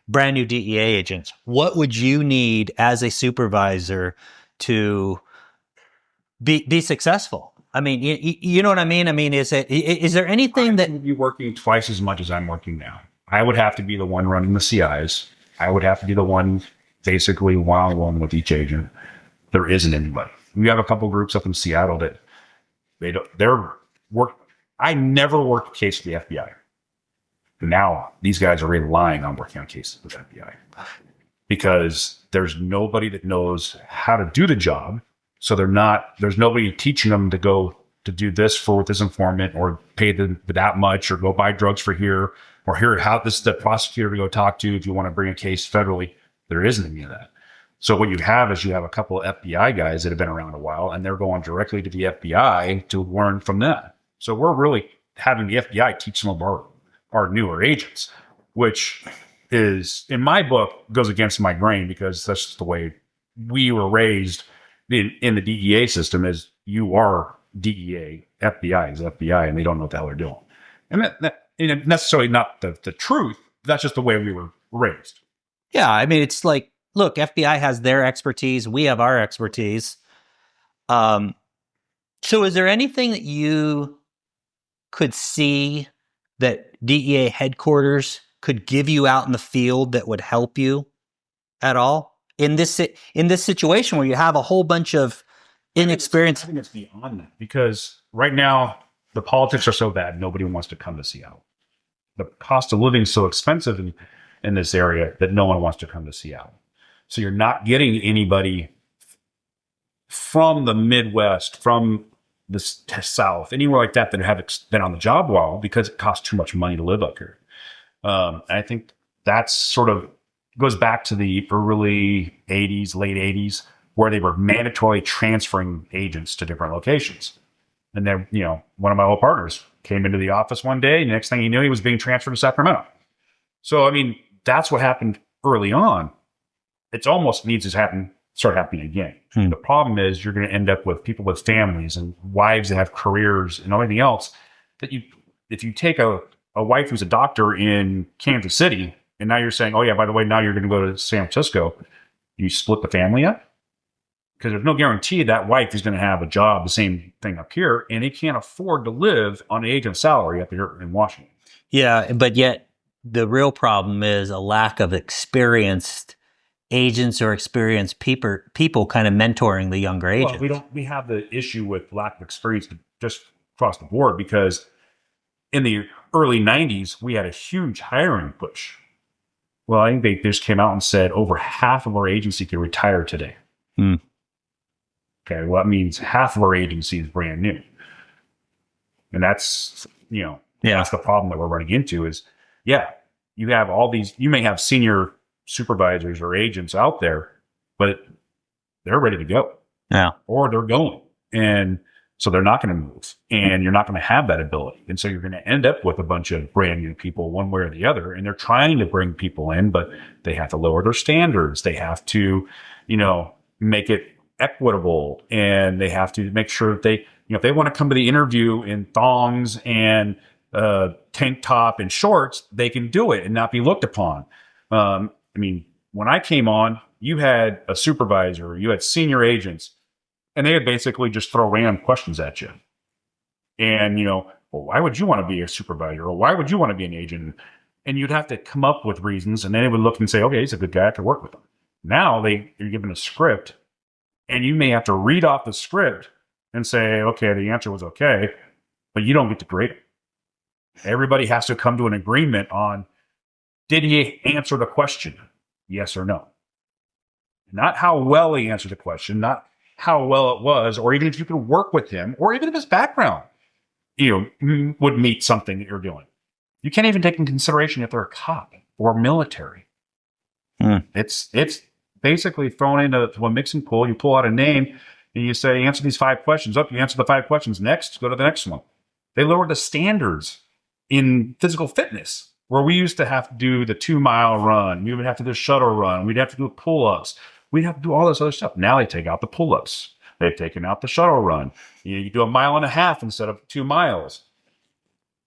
brand new DEA agents. What would you need as a supervisor to be successful? I mean, you know what I mean? I mean, is there anything that would be working twice as much as I'm working now? I would have to be the one running the CIs. I would have to be the one basically one-on-one with each agent. There isn't anybody. We have a couple groups up in Seattle that I never worked a case with the FBI. Now these guys are relying on working on cases with the FBI because there's nobody that knows how to do the job. So there's nobody teaching them to go to do this for this informant or pay them that much or go buy drugs for here or here, how this is the prosecutor to go talk to if you want to bring a case federally. There isn't any of that. So what you have is a couple of FBI guys that have been around a while and they're going directly to the FBI to learn from that. So we're really having the FBI teach some of our newer agents, which is, in my book, goes against my grain because that's just the way we were raised in the DEA system is you are DEA, FBI is FBI, and they don't know what the hell they're doing. And that necessarily not the truth. That's just the way we were raised. Yeah, I mean, it's like, look, FBI has their expertise. We have our expertise. So is there anything that you could see that DEA headquarters could give you out in the field that would help you at all in this situation where you have a whole bunch of inexperienced? I think it's beyond that because right now the politics are so bad, nobody wants to come to Seattle. The cost of living is so expensive in this area that no one wants to come to Seattle. So you're not getting anybody from the Midwest, from the South, anywhere like that have been on the job well because it costs too much money to live up here. I think that's sort of goes back to the early 80s, late 80s, where they were mandatorily transferring agents to different locations. And then, one of my old partners came into the office one day, and the next thing he knew, he was being transferred to Sacramento. So, I mean, that's what happened early on. It almost needs to happen start happening again. The problem is you're going to end up with people with families and wives that have careers and everything else that if you take a wife who's a doctor in Kansas City and now you're saying, oh yeah, by the way, now you're going to go to San Francisco, you split the family up because there's no guarantee that wife is going to have a job, the same thing up here, and they can't afford to live on an agent salary up here in Washington. Yeah, but yet the real problem is a lack of experienced agents or experienced people kind of mentoring the younger agents. Well, we have the issue with lack of experience just across the board because in the early 90s, we had a huge hiring push. Well, I think they just came out and said over half of our agency could retire today. Okay, well, that means half of our agency is brand new. And that's, that's the problem that we're running into is, you have all these, you may have senior supervisors or agents out there, but they're ready to go. Yeah. Or they're going. And so they're not going to move. And you're not going to have that ability. And so you're going to end up with a bunch of brand new people one way or the other. And they're trying to bring people in, but they have to lower their standards. They have to, make it equitable. And they have to make sure that they, if they want to come to the interview in thongs and tank top and shorts, they can do it and not be looked upon. When I came on, you had a supervisor, you had senior agents, and they would basically just throw random questions at you. And, well, why would you want to be a supervisor? Or why would you want to be an agent? And you'd have to come up with reasons, and then they would look and say, okay, he's a good guy, I could work with him. Now you're given a script, and you may have to read off the script and say, okay, the answer was okay, but you don't get to grade it. Everybody has to come to an agreement on, did he answer the question? Yes or no? Not how well he answered the question, not how well it was, or even if you could work with him, or even if his background, would meet something that you're doing. You can't even take in consideration if they're a cop or military. It's basically thrown into a mixing pool. You pull out a name and you say, answer these 5 questions. You answer the 5 questions. Next, go to the next one. They lowered the standards in physical fitness, where we used to have to do the 2-mile run. We would have to do a shuttle run. We'd have to do pull-ups. We'd have to do all this other stuff. Now they take out the pull-ups. They've taken out the shuttle run. You do 1.5 miles instead of 2 miles.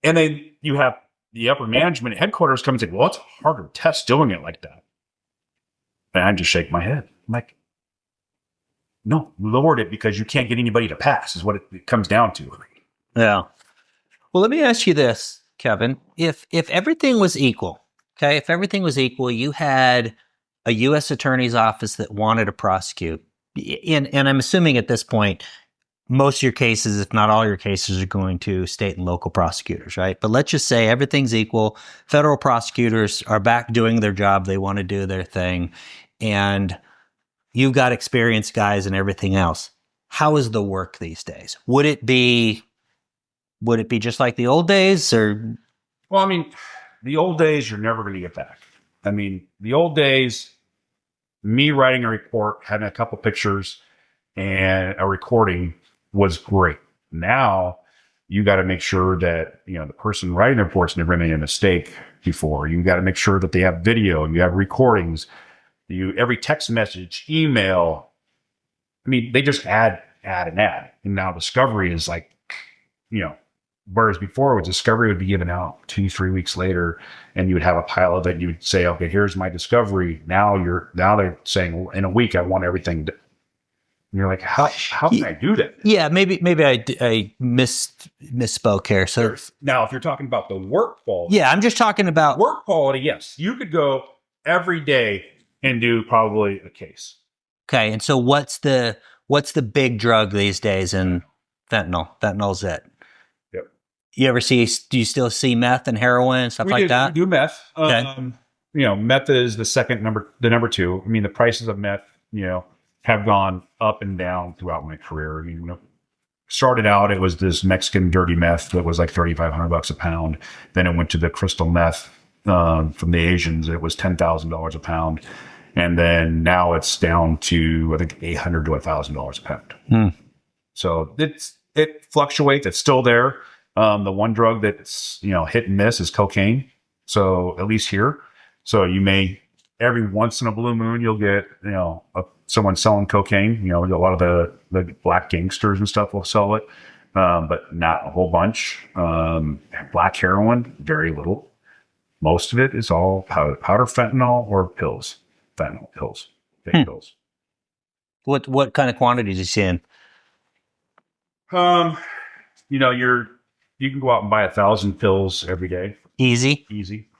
And then you have the upper management headquarters come and say, well, it's a harder test doing it like that. And I just shake my head. I'm like, no, lowered it because you can't get anybody to pass is what it comes down to. Yeah. Well, let me ask you this, Kevin. If everything was equal, okay, if everything was equal, you had a U.S. attorney's office that wanted to prosecute, and I'm assuming at this point, most of your cases, if not all your cases, are going to state and local prosecutors, right? But let's just say everything's equal. Federal prosecutors are back doing their job. They want to do their thing. And you've got experienced guys and everything else. How is the work these days? Would it be just like the old days, or? Well, the old days, you're never going to get back. The old days, me writing a report, having a couple pictures and a recording was great. Now you got to make sure that, the person writing the report's never made a mistake before. You got to make sure that they have video and you have recordings. Every text message, email. They just add. And now discovery is like, whereas before discovery would be given out 2-3 weeks later, and you would have a pile of it. And you would say, okay, here's my discovery. Now they're saying in a week, I want everything. And you're like, how can I do that? Yeah, maybe I misspoke here. So now, if you're talking about the work quality, yeah, I'm just talking about work quality. Yes, you could go every day and do probably a case. Okay, and so what's the big drug these days in fentanyl? Fentanyl's it. Yep. Do you still see meth and heroin and stuff like that? We do meth. Okay. Meth is the number 2. The prices of meth, have gone up and down throughout my career. Started out, it was this Mexican dirty meth that was like $3,500 a pound. Then it went to the crystal meth from the Asians. It was $10,000 a pound. And then now it's down to, I think, $800 to $1,000 a pound. So it fluctuates. It's still there. The one drug that's, hit and miss is cocaine. So at least here. So you may, every once in a blue moon, you'll get, a someone selling cocaine. A lot of the black gangsters and stuff will sell it, but not a whole bunch. Black heroin, very little. Most of it is all powder fentanyl or pills. Fentanyl pills, fake pills. What kind of quantities are you seeing? You can go out and buy 1,000 pills every day. Easy.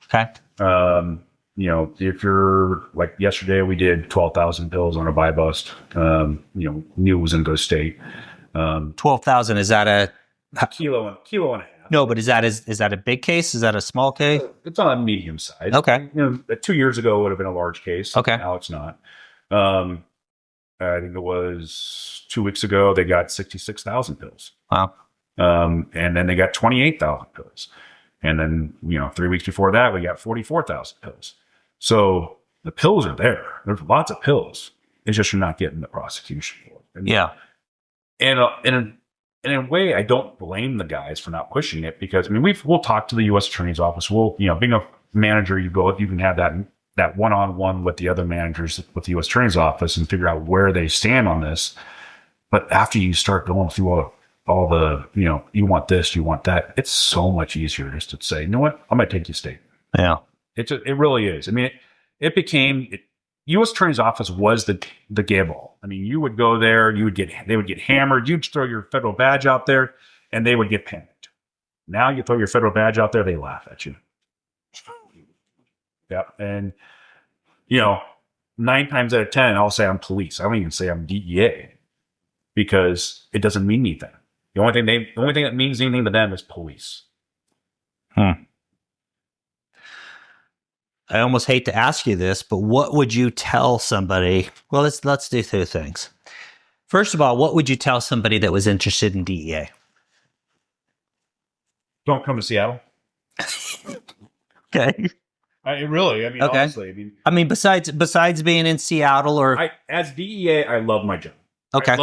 Okay. If you're like yesterday, we did 12,000 pills on a buy bust. Knew it was in go state. 12,000. Is that a kilo and a half? No, but is that a big case? Is that a small case? It's on a medium size. Okay. 2 years ago it would have been a large case. Okay. Now it's not. I think it was 2 weeks ago they got 66,000 pills. Wow. And then they got 28,000 pills. And then, 3 weeks before that, we got 44,000 pills. So the pills are there. There's lots of pills. It's just you're not getting the prosecution for it. And, yeah. And in a way, I don't blame the guys for not pushing it because, we'll talk to the U.S. Attorney's Office. We'll, being a manager, you can have that one-on-one with the other managers with the U.S. Attorney's Office and figure out where they stand on this. But after you start going through all the, you want this, you want that, it's so much easier just to say, you know what, I'm going to take you state. Yeah. It really is. It became, U.S. Attorney's Office was the gable. You would go there, they would get hammered, you'd throw your federal badge out there, and they would get panicked. Now you throw your federal badge out there, they laugh at you. Yeah. And, 9 times out of 10, I'll say I'm police. I don't even say I'm DEA because it doesn't mean anything. The only thing that means anything to them is police. I almost hate to ask you this, but what would you tell somebody? Well, let's do 2 things. First of all, what would you tell somebody that was interested in DEA? Don't come to Seattle. Okay. Really, okay. Honestly, besides being in Seattle as DEA, I love my job. Okay.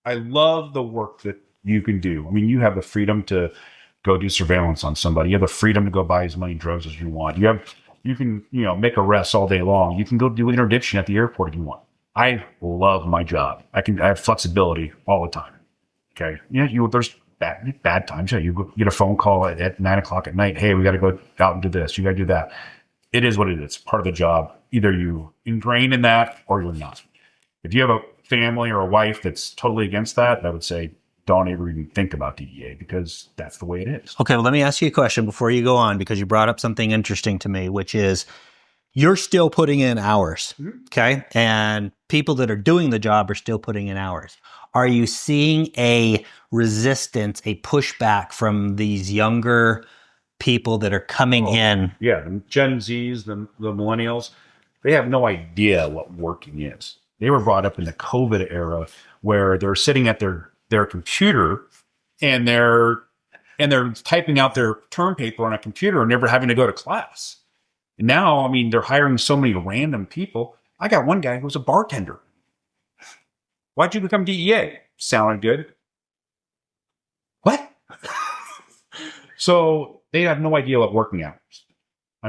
I love the work that you can do. You have the freedom to go do surveillance on somebody. You have the freedom to go buy as many drugs as you want. You can make arrests all day long. You can go do interdiction at the airport if you want. I love my job. I have flexibility all the time. Okay. There's bad times. Yeah. You get a phone call at 9 o'clock at night. Hey, we got to go out and do this. You got to do that. It is what it is. It's part of the job. Either you ingrain in that or you're not. If you have a family or a wife that's totally against that, I would say don't ever even think about DEA because that's the way it is. Okay, well, let me ask you a question before you go on because you brought up something interesting to me, which is you're still putting in hours, okay? And people that are doing the job are still putting in hours. Are you seeing a resistance, a pushback from these younger people that are coming in? Yeah, the Gen Zs, the millennials, they have no idea what working is. They were brought up in the COVID era where they're sitting at their computer and they're typing out their term paper on a computer and never having to go to class. And now, they're hiring so many random people. I got one guy who was a bartender. Why'd you become DEA? Sounded good. What? So they have no idea what working hours.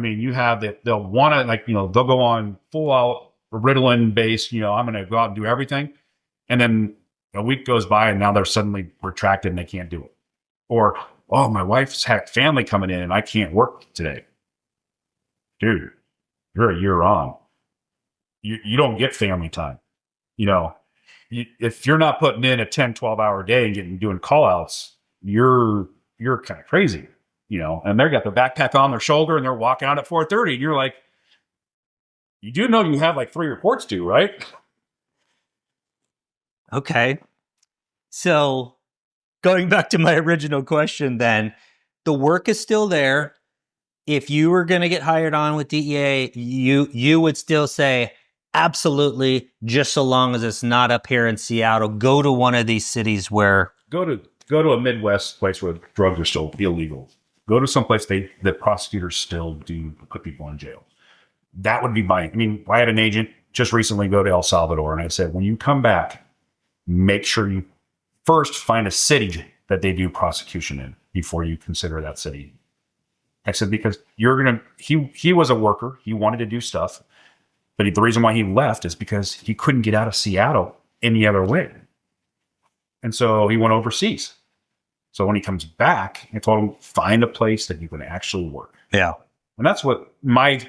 You have that they'll want to they'll go on full out Ritalin based, I'm going to go out and do everything. And then a week goes by and now they're suddenly retracted and they can't do it. Or, oh, my wife's had family coming in and I can't work today. Dude, you're a year on. You don't get family time. If you're not putting in a 10, 12-hour day and doing call outs, you're kind of crazy, and they've got their backpack on their shoulder and they're walking out at 4:30 and you're like, you do know you have 3 reports due, right? Okay. So going back to my original question then, the work is still there. If you were going to get hired on with DEA, you would still say, absolutely, just so long as it's not up here in Seattle, go to one of these cities where... Go to a Midwest place where drugs are still illegal. Go to some place that prosecutors still do put people in jail. That would be I had an agent just recently go to El Salvador, and I said, when you come back, make sure you first find a city that they do prosecution in before you consider that city. I said, because he was a worker. He wanted to do stuff. But the reason why he left is because he couldn't get out of Seattle any other way. And so he went overseas. So when he comes back, I told him, find a place that you can actually work. Yeah. And that's what my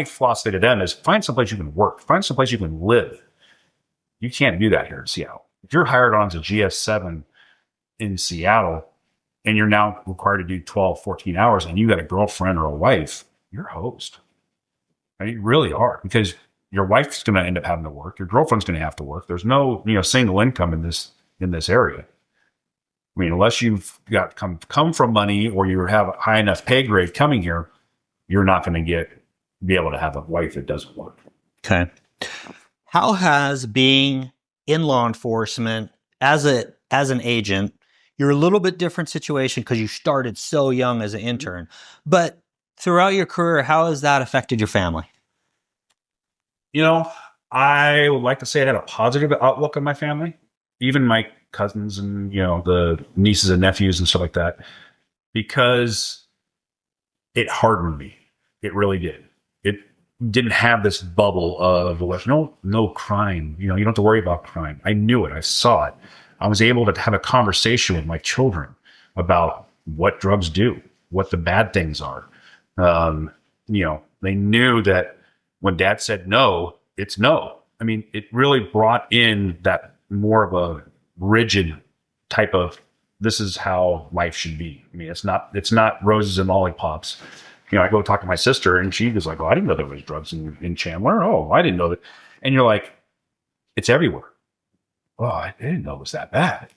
philosophy to them is, find someplace you can work. Find someplace you can live. You can't do that here in Seattle. If you're hired on as a GS7 in Seattle and you're now required to do 12, 14 hours and you got a girlfriend or a wife, you're hosed. And you really are, because your wife's going to end up having to work. Your girlfriend's going to have to work. There's no, single income in this area. I mean, unless you've got come from money or you have a high enough pay grade coming here, you're not going to be able to have a wife that doesn't work. Okay. How has being in law enforcement as an agent, you're a little bit different situation because you started so young as an intern, but throughout your career, how has that affected your family? I would like to say it had a positive outlook on my family, even my cousins and, the nieces and nephews and stuff like that, because it hardened me. It really did. It didn't have this bubble of no crime. You don't have to worry about crime. I knew it. I saw it. I was able to have a conversation with my children about what drugs do, what the bad things are. They knew that when dad said no, it's no. I mean, it really brought in that more of a rigid type of, this is how life should be. I mean, it's not roses and lollipops. I go talk to my sister and she was like, oh, I didn't know there was drugs in Chandler. Oh, I didn't know that. And you're like, it's everywhere. Oh, I didn't know it was that bad.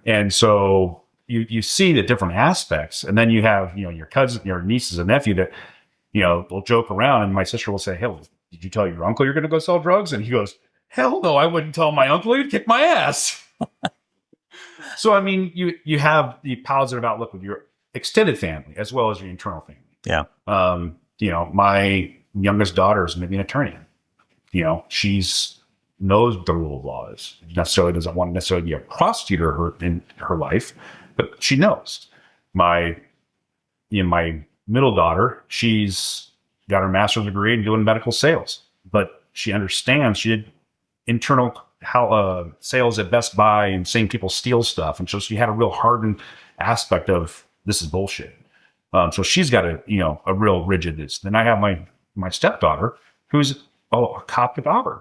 And so you see the different aspects, and then you have, your cousin, your nieces and nephew that, they'll joke around, and my sister will say, hey, did you tell your uncle you're going to go sell drugs? And he goes, hell no, I wouldn't tell my uncle. He'd kick my ass. So, I mean, you have the positive outlook with your extended family as well as your internal family. Yeah. My youngest daughter is maybe an attorney. She's knows what the rule of law is. Necessarily doesn't want to necessarily be a prosecutor in her life, but she knows. My middle daughter, she's got her master's degree in doing medical sales, but she understands. She did internal sales at Best Buy and seeing people steal stuff, and so she had a real hardened aspect of this is bullshit. So she's got a real rigidness. Then I have my stepdaughter who's a cop at Auburn.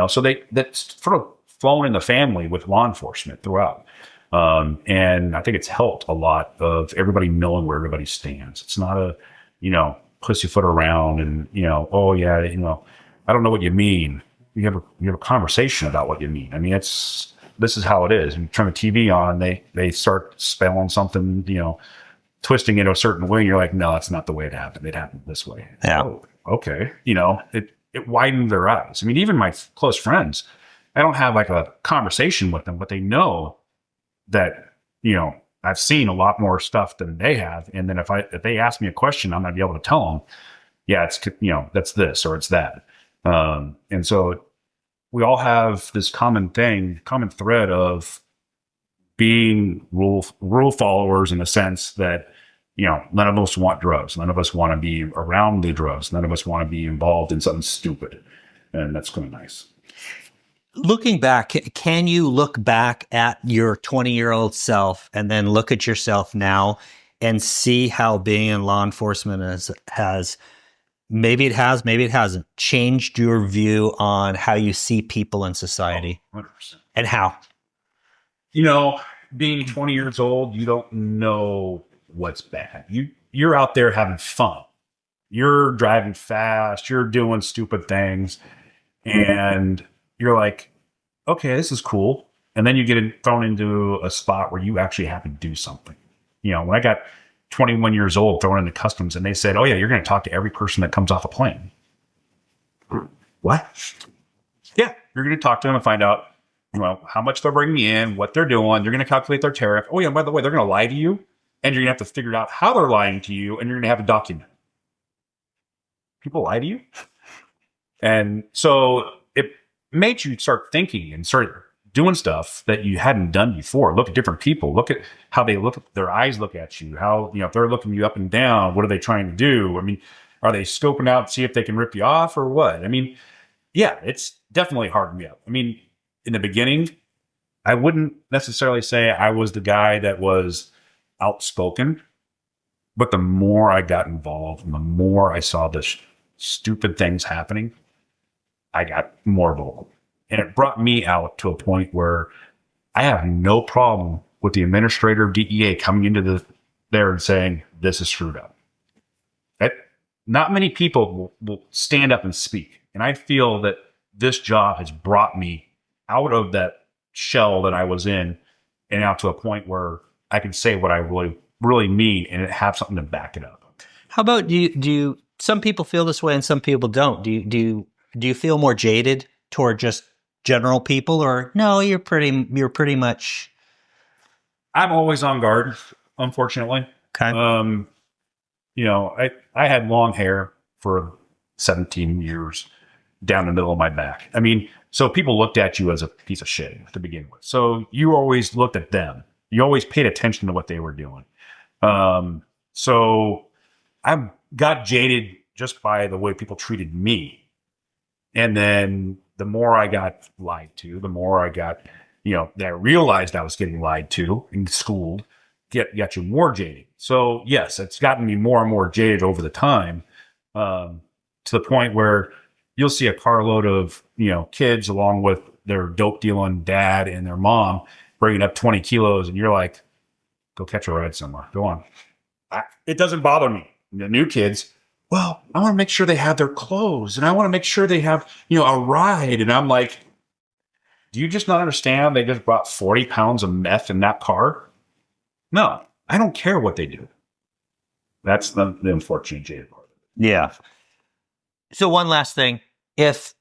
So that's sort of flown in the family with law enforcement throughout. And I think it's helped a lot of everybody knowing where everybody stands. It's not a, pussyfoot around and, oh yeah, I don't know what you mean. You have a conversation about what you mean. I mean, this is how it is. And you turn the TV on, they start spelling something, twisting it a certain way. And you're like, no, that's not the way it happened. It happened this way. Yeah. Oh, okay. It widened their eyes. I mean, even my close friends, I don't have like a conversation with them, but they know that, I've seen a lot more stuff than they have. And then if they ask me a question, I'm going to be able to tell them, yeah, it's, that's this or it's that. And so we all have this common thread of being rule followers in the sense that, none of us want drugs. None of us want to be around the drugs. None of us want to be involved in something stupid. And that's kind of nice. Looking back, can you look back at your 20-year-old self and then look at yourself now and see how being in law enforcement has maybe it has, maybe it hasn't, changed your view on how you see people in society? 100%. And how? Being 20 years old, you don't know what's bad. You're out there having fun. You're driving fast. You're doing stupid things. And you're like, okay, this is cool. And then you get thrown into a spot where you actually have to do something. When I got 21 years old, thrown into customs, and they said, oh yeah, you're going to talk to every person that comes off a plane. What? Yeah, you're going to talk to them and find out, how much they're bringing in, what they're doing. You're going to calculate their tariff. Oh yeah, by the way, they're going to lie to you, and you're going to have to figure out how they're lying to you, and you're going to have a document. People lie to you? And so it made you start thinking and start doing stuff that you hadn't done before. Look at different people. Look at how they look, their eyes look at you. How, if they're looking you up and down, what are they trying to do? I mean, are they scoping out to see if they can rip you off or what? I mean, yeah, it's definitely hardened me up. I mean, in the beginning, I wouldn't necessarily say I was the guy that was outspoken, but the more I got involved and the more I saw the stupid things happening, I got more vocal. And it brought me out to a point where I have no problem with the administrator of DEA coming into there and saying, this is screwed up. Not many people will stand up and speak. And I feel that this job has brought me out of that shell that I was in and out to a point where I can say what I really, really mean and have something to back it up. How about some people feel this way and some people don't. Do you feel more jaded toward just general people, or no, you're pretty much. I'm always on guard, unfortunately. Okay. I had long hair for 17 years down the middle of my back. I mean, so people looked at you as a piece of shit to begin with. So you always looked at them. You always paid attention to what they were doing. So I got jaded just by the way people treated me. And then the more I got lied to, the more I got, that I realized I was getting lied to and schooled, got you more jaded. So yes, it's gotten me more and more jaded over the time, to the point where you'll see a carload of, kids along with their dope dealing dad and their mom bringing up 20 kilos. And you're like, go catch a ride somewhere. Go on. It doesn't bother me. The new kids, well, I want to make sure they have their clothes and I want to make sure they have, a ride. And I'm like, do you just not understand? They just brought 40 pounds of meth in that car. No, I don't care what they do. That's the unfortunate jaded part. Yeah. So one last thing, if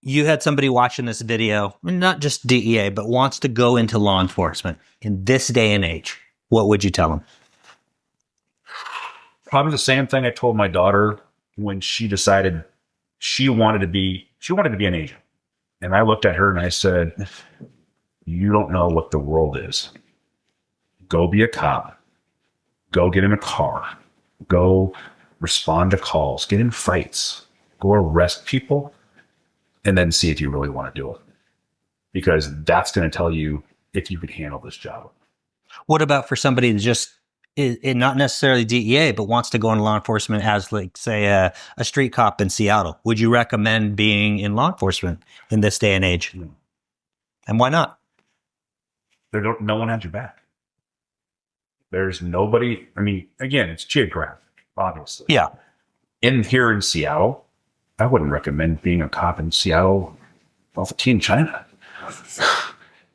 you had somebody watching this video, not just DEA, but wants to go into law enforcement in this day and age, what would you tell them? Probably the same thing I told my daughter when she decided she wanted to be an agent. And I looked at her and I said, you don't know what the world is. Go be a cop. Go get in a car. Go respond to calls. Get in fights. Go arrest people. And then see if you really want to do it. Because that's going to tell you if you can handle this job. What about for somebody that just is not necessarily DEA, but wants to go into law enforcement as, like, say, a street cop in Seattle? Would you recommend being in law enforcement in this day and age? No. And why not? No one has your back. There's nobody. I mean, again, it's geographic, obviously. Yeah. Here in Seattle, I wouldn't recommend being a cop in Seattle off of Teen China.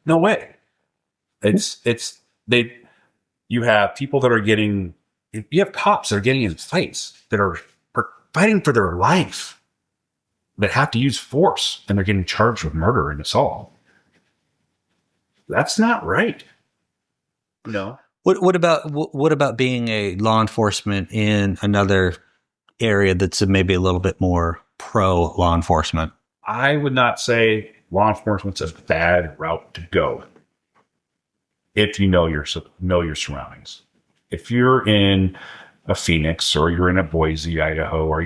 No way. You have people that are you have cops that are getting in fights that are fighting for their life that have to use force, and they're getting charged with murder and assault. That's not right. No. What about being a law enforcement in another area that's maybe a little bit more pro law enforcement? I would not say law enforcement's a bad route to go if you know your surroundings. If you're in a Phoenix or you're in a Boise, Idaho, or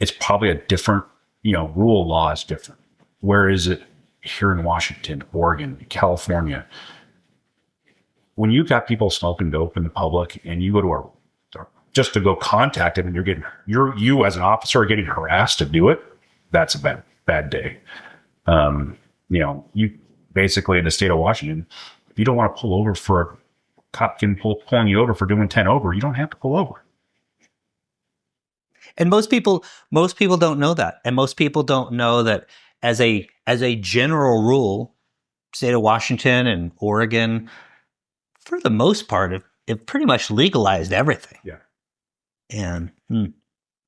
it's probably a different, rule of law is different. Where is it here in Washington, Oregon, California? When you've got people smoking dope in the public and you go to just to go contact them and you as an officer are getting harassed to do it, that's a bad day. You basically in the state of Washington, if you don't want to pull over for a cop pulling you over for doing 10 over, you don't have to pull over. And most people don't know that. And most people don't know that as a general rule, state of Washington and Oregon, for the most part, it pretty much legalized everything. Yeah. And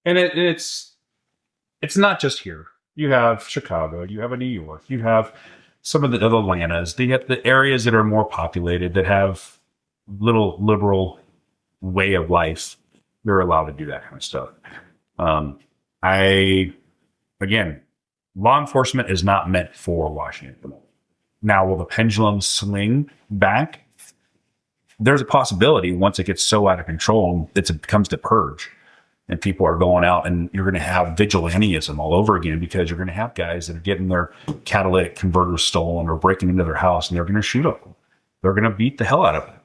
it's not just here. You have Chicago, you have New York, you have some of the other Atlantas, the areas that are more populated that have little liberal way of life. They're allowed to do that kind of stuff. Again, law enforcement is not meant for Washington. Now, will the pendulum swing back? There's a possibility once it gets so out of control that it becomes the purge. and people are going out, and you're going to have vigilantism all over again, because you're going to have guys that are getting their catalytic converters stolen or breaking into their house, and they're going to shoot them. They're going to beat the hell out of them.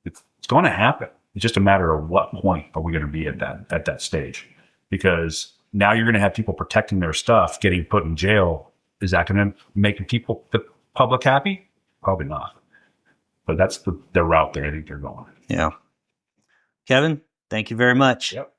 It's going to happen. It's just a matter of what point are we going to be at that stage, because now you're going to have people protecting their stuff, getting put in jail. Is that going to make the public happy? Probably not. But that's the route that I think they're going. Yeah. Kevin, thank you very much. Yep.